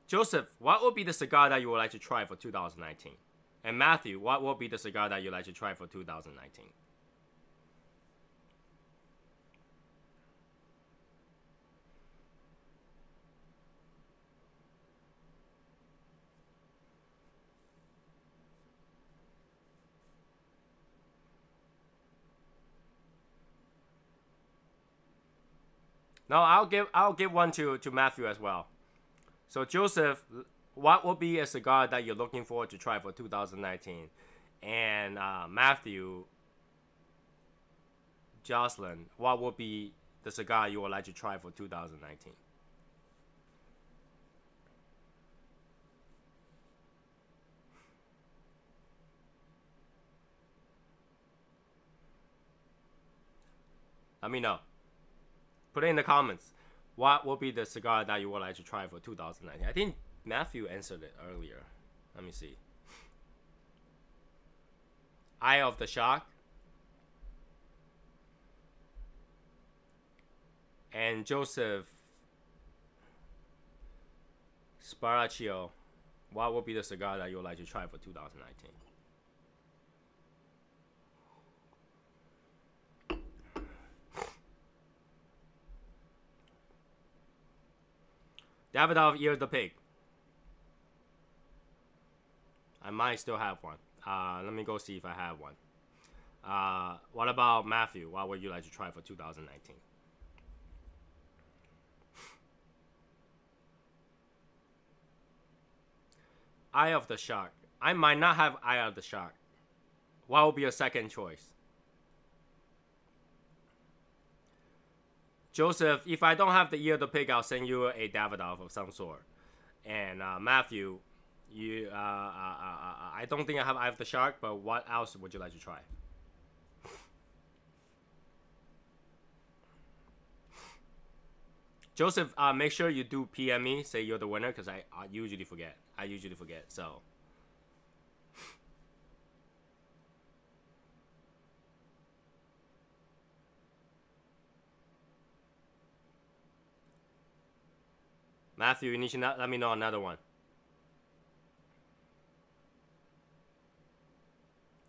Joseph, what will be the cigar that you would like to try for 2019? And Matthew, what will be the cigar that you'd like to try for 2019? No, I'll give one to Matthew as well. So Joseph, what would be a cigar that you're looking forward to try for 2019? And Matthew, Jocelyn, what would be the cigar you would like to try for 2019? Let me know. Put it in the comments. What will be the cigar that you would like to try for 2019? I think Matthew answered it earlier. Let me see. Eye of the Shark. And Joseph Sparaccio. What will be the cigar that you would like to try for 2019? Davidoff Ear of the Pig. I might still have one. Let me go see if I have one. What about Matthew? What would you like to try for 2019? Eye of the Shark. I might not have Eye of the Shark. What would be your second choice? Joseph, if I don't have the Ear of the Pig, I'll send you a Davidoff of some sort. And Matthew, you, I don't think I have Eye of the Shark, but what else would you like to try? Joseph, make sure you do PM me, say you're the winner, because I usually forget. So. Matthew, you need to let me know another one.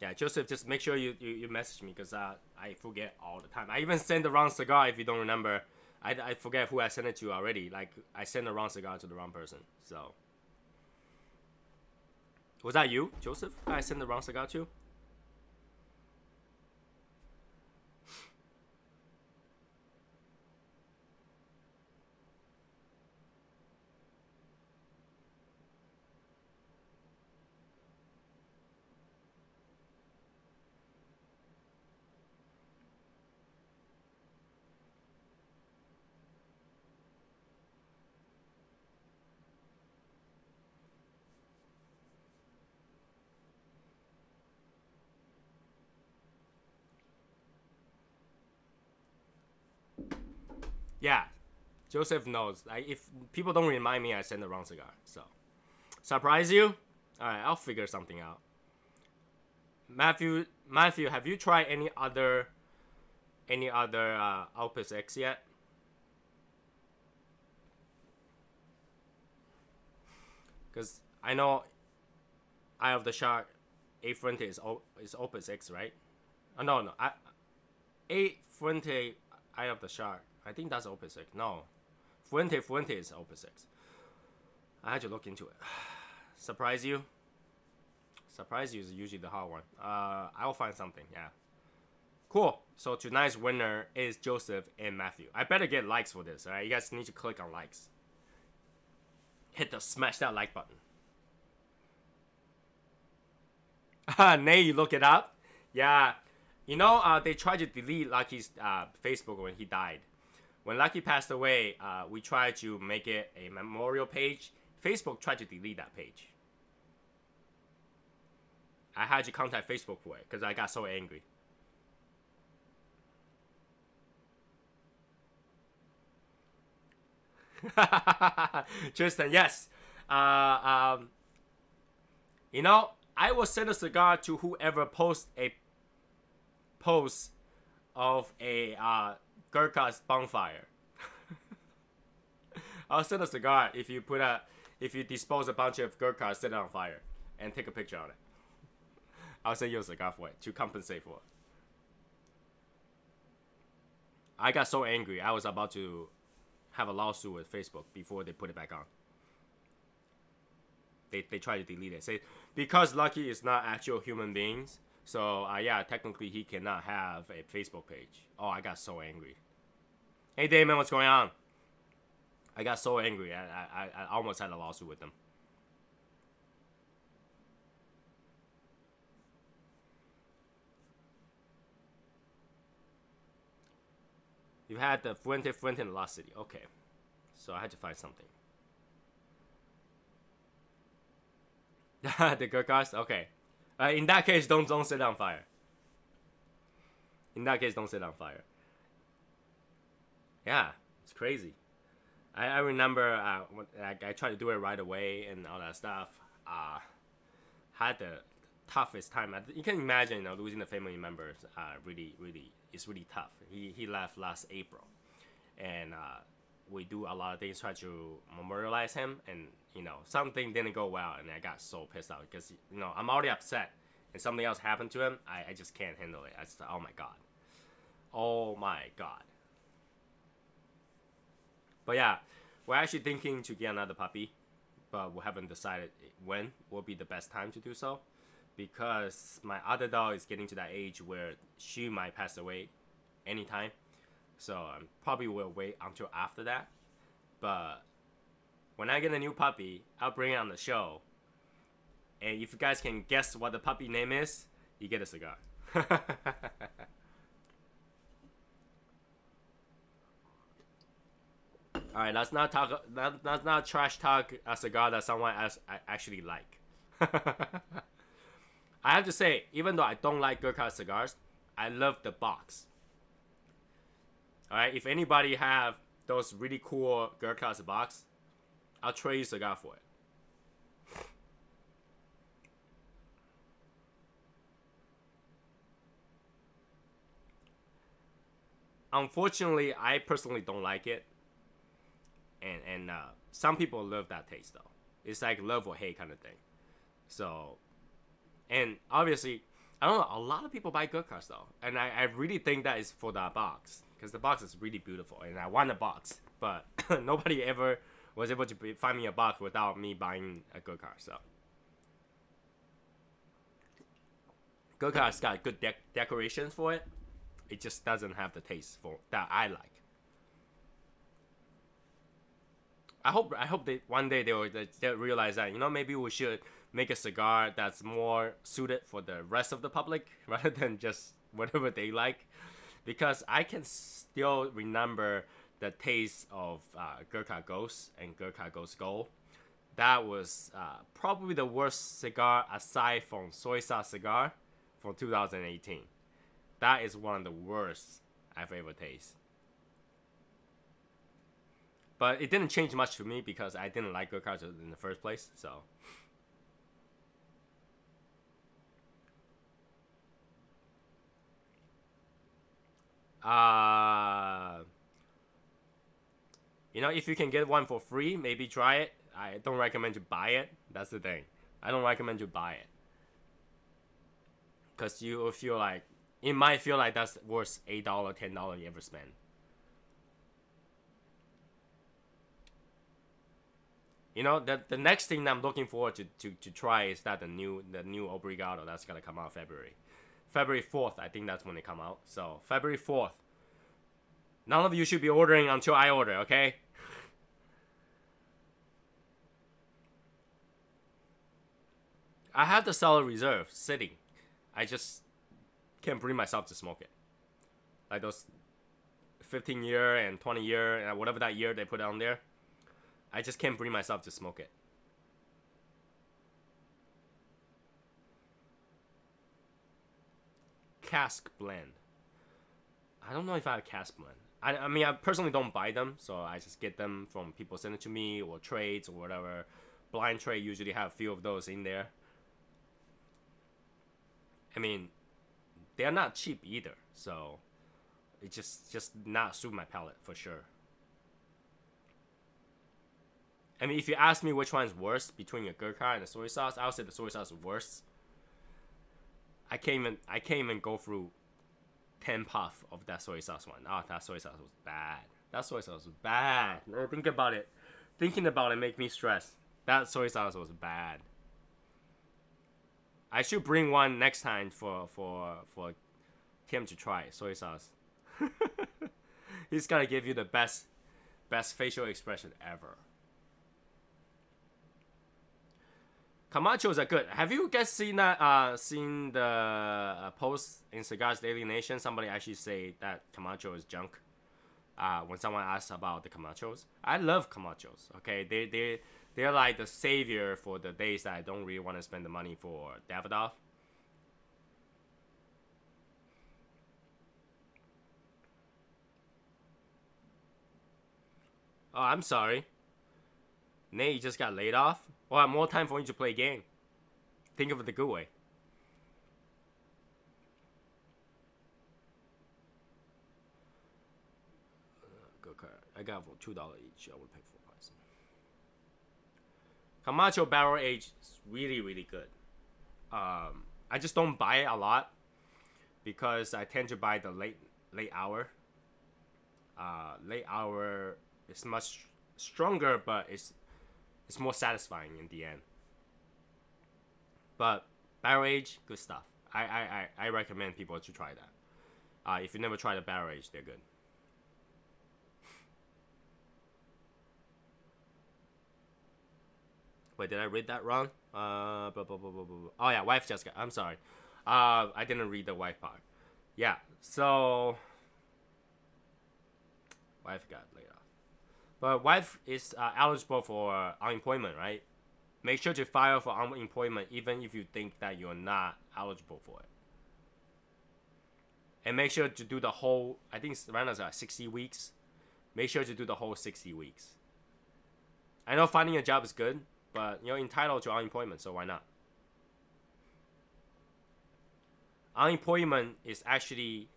Yeah, Joseph, just make sure you message me, because I forget all the time. I even send the wrong cigar if you don't remember. I forget who I sent it to already. Like, I sent the wrong cigar to the wrong person. So. Was that you, Joseph? I sent the wrong cigar to? Yeah, Joseph knows. If people don't remind me, I send the wrong cigar. So, surprise you? All right, I'll figure something out. Matthew, have you tried any other Opus X yet? Because I know Eye of the Shark, A Fuente is Opus X, right? No. A Fuente, Eye of the Shark. I think that's Opus X. No. Fuente is Opus X. I had to look into it. Surprise you? Surprise you is usually the hard one. I'll find something, yeah. Cool. So tonight's winner is Joseph and Matthew. I better get likes for this, alright? You guys need to click on likes. Smash that like button. Nay, you look it up? Yeah. You know, they tried to delete Lucky's Facebook when he died. When Lucky passed away, we tried to make it a memorial page. Facebook tried to delete that page. I had to contact Facebook for it because I got so angry. Tristan, yes. You know, I will send a cigar to whoever posts a post of a Gurkha's bonfire. I'll send a cigar if you dispose a bunch of Gurkhas, set it on fire, and take a picture on it. I'll send you a cigar for it to compensate for it. I got so angry, I was about to have a lawsuit with Facebook before they put it back on. They tried to delete it. Say because Lucky is not actual human beings, so yeah, technically he cannot have a Facebook page. Oh, I got so angry. Hey Damon, what's going on? I got so angry. I almost had a lawsuit with them. You had the Fuente in Lost City. Okay. So I had to find something. The good cars? Okay. In that case, don't set on fire. In that case, don't set on fire. Yeah, it's crazy. I remember I tried to do it right away and all that stuff. Had the toughest time. You can imagine, losing the family members. It's really tough. He left last April, and we do a lot of things try to memorialize him, and something didn't go well, and I got so pissed out because I'm already upset, and something else happened to him. I just can't handle it. I just, oh my god. But yeah, we're actually thinking to get another puppy, but we haven't decided when will be the best time to do so, because my other dog is getting to that age where she might pass away anytime. So I probably will wait until after that. But when I get a new puppy, I'll bring it on the show. And if you guys can guess what the puppy name is, you get a cigar. All right, let's not trash talk a cigar that someone else actually like. I have to say, even though I don't like Gurkha cigars, I love the box. All right, if anybody have those really cool Gurkha box, I'll trade you a cigar for it. Unfortunately, I personally don't like it. And some people love that taste though. It's like love or hate kind of thing. So, and obviously, I don't know, a lot of people buy Gurkhas though. And I really think that is for that box. Because the box is really beautiful. And I want a box. But nobody ever was able to find me a box without me buying a Gurkha. So, Gurkha's got good decorations for it. It just doesn't have the taste for that I like. I hope they one day they'll realize that maybe we should make a cigar that's more suited for the rest of the public rather than just whatever they like, because I can still remember the taste of Gurkha Ghost and Gurkha Ghost Gold. That was probably the worst cigar aside from Soy Sauce Cigar from 2018. That is one of the worst I've ever tasted. But it didn't change much for me because I didn't like Gurkhas in the first place, so. If you can get one for free, maybe try it. I don't recommend you buy it. That's the thing. I don't recommend you buy it. Because you will feel like, it might feel like that's worth $8, $10 you ever spend. The next thing that I'm looking forward to try is that the new Obrigado that's gonna come out February 4th. I think that's when they come out. So February 4th. None of you should be ordering until I order, okay? I have the Cellar Reserve sitting. I just can't bring myself to smoke it. Like those 15-year and 20-year and whatever that year they put on there. I just can't bring myself to smoke it. Cask blend. I don't know if I have cask blend. I mean, I personally don't buy them, so I just get them from people send it to me or trades or whatever. Blind trade usually have a few of those in there. I mean, they're not cheap either, so it just not suit my palate for sure. I mean, if you ask me which one is worse between a Gurkha and a soy sauce, I would say the soy sauce is worse. I can't even go through 10 puff of that soy sauce one. Oh, that soy sauce was bad. That soy sauce was bad. No, think about it. Thinking about it make me stress. That soy sauce was bad. I should bring one next time for Tim to try soy sauce. He's gonna give you the best facial expression ever. Camachos are good. Have you guys seen that? Seen the post in Cigars Daily Nation? Somebody actually say that Camacho is junk. When someone asks about the Camachos, I love Camachos. Okay, they're like the savior for the days that I don't really want to spend the money for Davidoff. Oh, I'm sorry. Nate, you just got laid off? Well, I have more time for you to play a game. Think of it the good way. Good card. I got for $2 each. I would pay full price. Camacho Barrel Age is really, really good. I just don't buy it a lot because I tend to buy the late hour. Late hour is much stronger, but it's more satisfying in the end. But barrel age, good stuff. I recommend people to try that. If you never tried a barrel age, they're good. Wait, did I read that wrong? Oh yeah, wife just got. I'm sorry. I didn't read the wife part. Yeah, so wife got laid off. But wife is eligible for unemployment, right? Make sure to file for unemployment even if you think that you're not eligible for it. And make sure to do the whole, I think it's around 60 weeks. Make sure to do the whole 60 weeks. I know finding a job is good, but you're entitled to unemployment, so why not? Unemployment is actually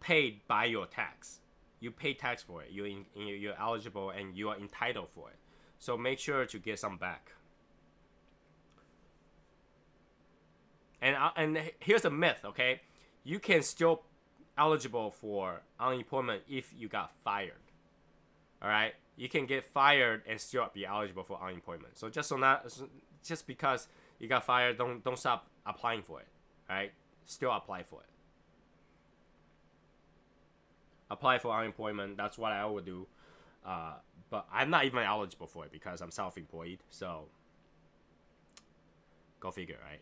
paid by your tax. You pay tax for it. You're eligible and you are entitled for it. So make sure to get some back. And here's a myth, okay? You can still eligible for unemployment if you got fired. All right, you can get fired and still be eligible for unemployment. So just because you got fired, don't stop applying for it. All right, still apply for it. Apply for unemployment. That's what I would do. But I'm not even eligible for it because I'm self-employed. So go figure, right?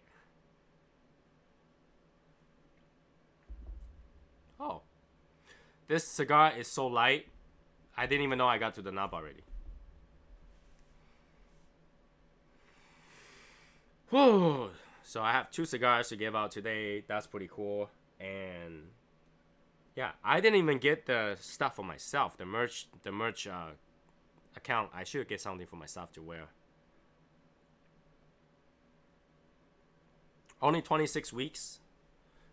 Oh, this cigar is so light. I didn't even know I got to the knob already. Whew. So I have 2 cigars to give out today. That's pretty cool. And yeah, I didn't even get the stuff for myself. The merch account. I should get something for myself to wear. Only 26 weeks.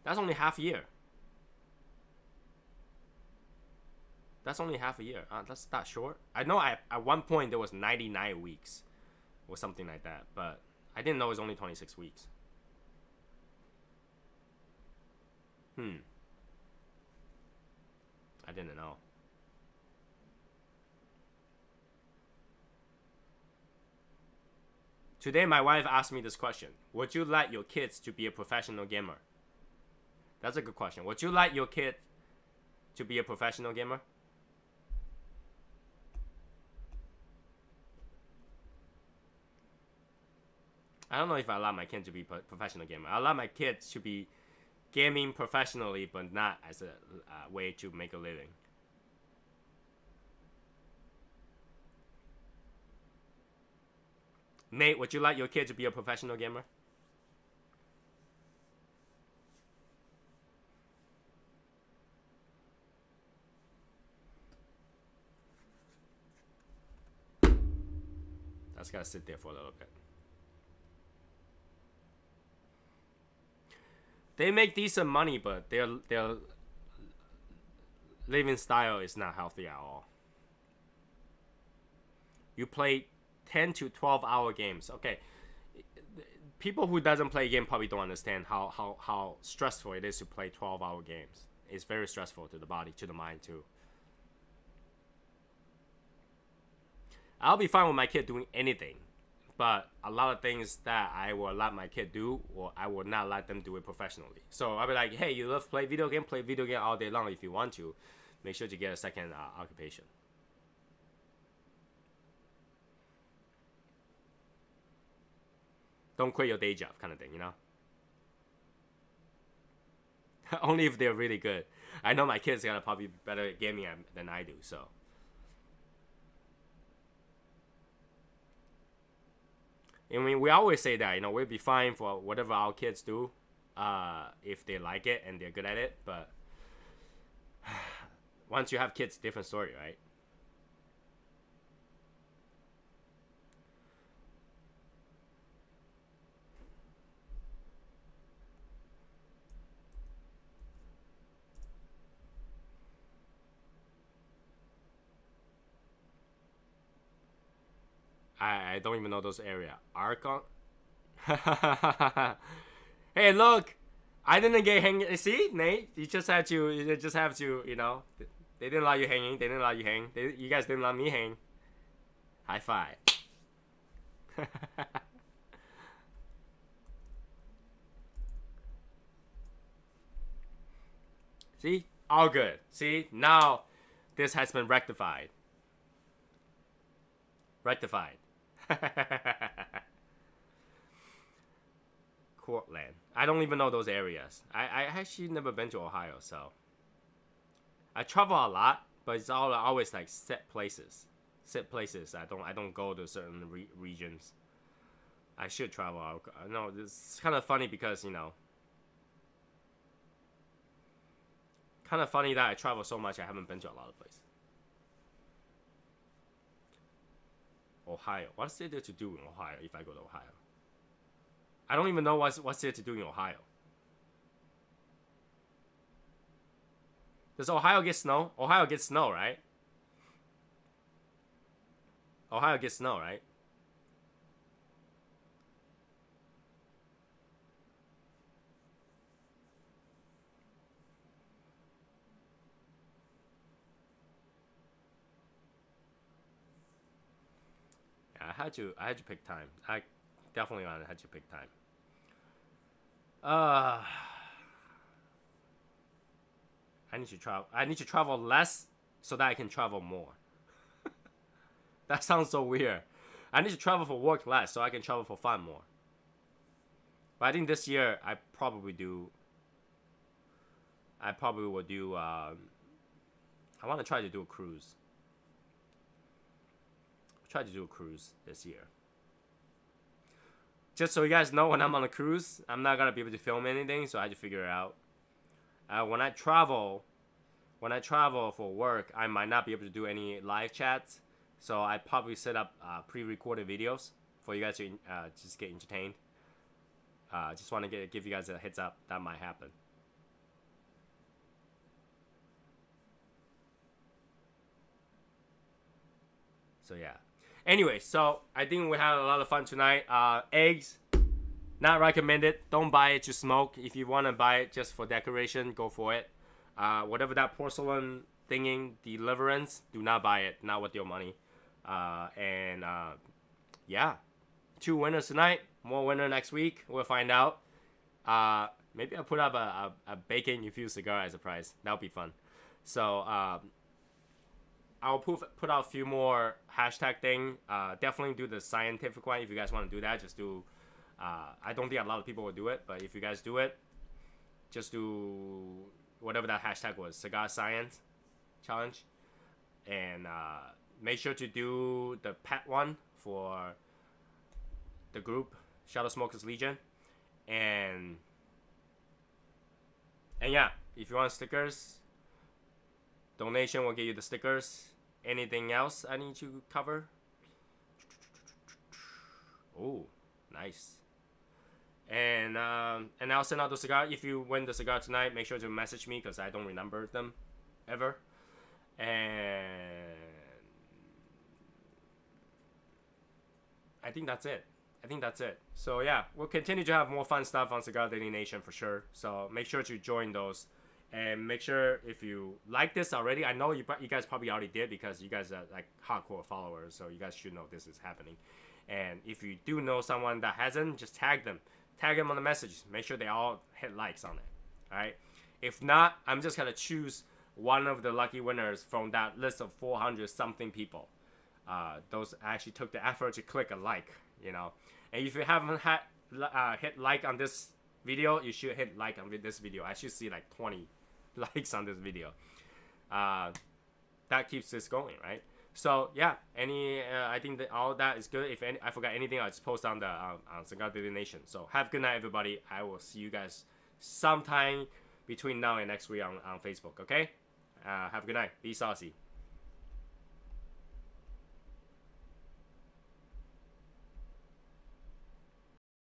That's only half a year. That's only half a year. That's not short. I know at one point there was 99 weeks or something like that, but I didn't know it was only 26 weeks. I didn't know. Today my wife asked me this question. Would you like your kids to be a professional gamer? That's a good question. Would you like your kid to be a professional gamer? I don't know if I allow my kid to be a professional gamer. I allow my kids to be gaming professionally, but not as a way to make a living. Nate, would you like your kid to be a professional gamer? That's gotta sit there for a little bit. They make decent money, but their living style is not healthy at all. You play 10 to 12-hour games. Okay, people who doesn't play a game probably don't understand how stressful it is to play 12-hour games. It's very stressful to the body, to the mind too. I'll be fine with my kid doing anything. but a lot of things that I will let my kid do, or I will not let them do it professionally. So I'll be like, hey, you love play video game all day long if you want to. Make sure to get a second occupation. Don't quit your day job, kind of thing, you know? Only if they're really good. I know my kids are probably better at gaming than I do, so. I mean, we always say that, you know, we'll be fine for whatever our kids do, if they like it and they're good at it. But once you have kids, different story, right? I don't even know those area. Archon. Hey, look, I didn't get hanging. See, Nate, you just have to, you know, they didn't let you hanging. They didn't let you hang. You guys didn't let me hang. High five. See, all good. See, now this has been rectified. Rectified. Cortland. I don't even know those areas. I actually never been to Ohio, so I travel a lot, but it's always like set places. Set places. I don't go to certain regions. I should travel. No, it's kind of funny because, you know, kind of funny that I travel so much. I haven't been to a lot of places. Ohio. What's there to do in Ohio if I go to Ohio? I don't even know what's there to do in Ohio. Does Ohio get snow? Ohio gets snow, right? Ohio gets snow, right? Yeah, I had to pick time. I definitely had to pick time. I need to travel. I need to travel less so that I can travel more. That sounds so weird. I need to travel for work less so I can travel for fun more. But I think this year I probably will do. I want to try to do a cruise. Try to do a cruise this year. Just so you guys know, when I'm on a cruise, I'm not gonna be able to film anything, so I had to figure it out. When I travel for work, I might not be able to do any live chats, so I probably set up pre-recorded videos for you guys to just get entertained. Just want to give you guys a heads up that might happen. So yeah. Anyway, so I think we had a lot of fun tonight. Eggs, not recommended. Don't buy it to smoke. If you want to buy it just for decoration, go for it. Whatever that porcelain thingy, deliverance, do not buy it. Not with your money. Yeah, 2 winners tonight. More winner next week. We'll find out. Maybe I'll put up a bacon infused cigar as a prize. That'll be fun. So I'll put out a few more hashtag thing. Definitely do the scientific one if you guys want to do that. Just do. I don't think a lot of people will do it, but if you guys do it, just do whatever that hashtag was, Cigar Science Challenge, and make sure to do the pet one for the group Shadow Smokers Legion, and yeah, if you want stickers, donation will get you the stickers. Anything else I need to cover? Oh, nice. And I'll send out the cigar. If you win the cigar tonight, make sure to message me because I don't remember them ever. And I think that's it. So yeah, we'll continue to have more fun stuff on Cigar Daily Nation for sure. So make sure to join those. And make sure if you like this already, I know you guys probably already did because you guys are like hardcore followers, so you guys should know this is happening. And if you do know someone that hasn't, just tag them on the messages. Make sure they all hit likes on it. All right. If not, I'm just gonna choose one of the lucky winners from that list of 400 something people. Those actually took the effort to click a like, you know. And if you haven't hit like on this video, you should hit like on this video. I should see like 20 likes on this video. That keeps this going, right? So yeah, I think that all that is good. If I forgot anything, I'll just post on the on Cigar Daily Nation. So have a good night, everybody. I will see you guys sometime between now and next week on Facebook. Okay? Have a good night. Be saucy.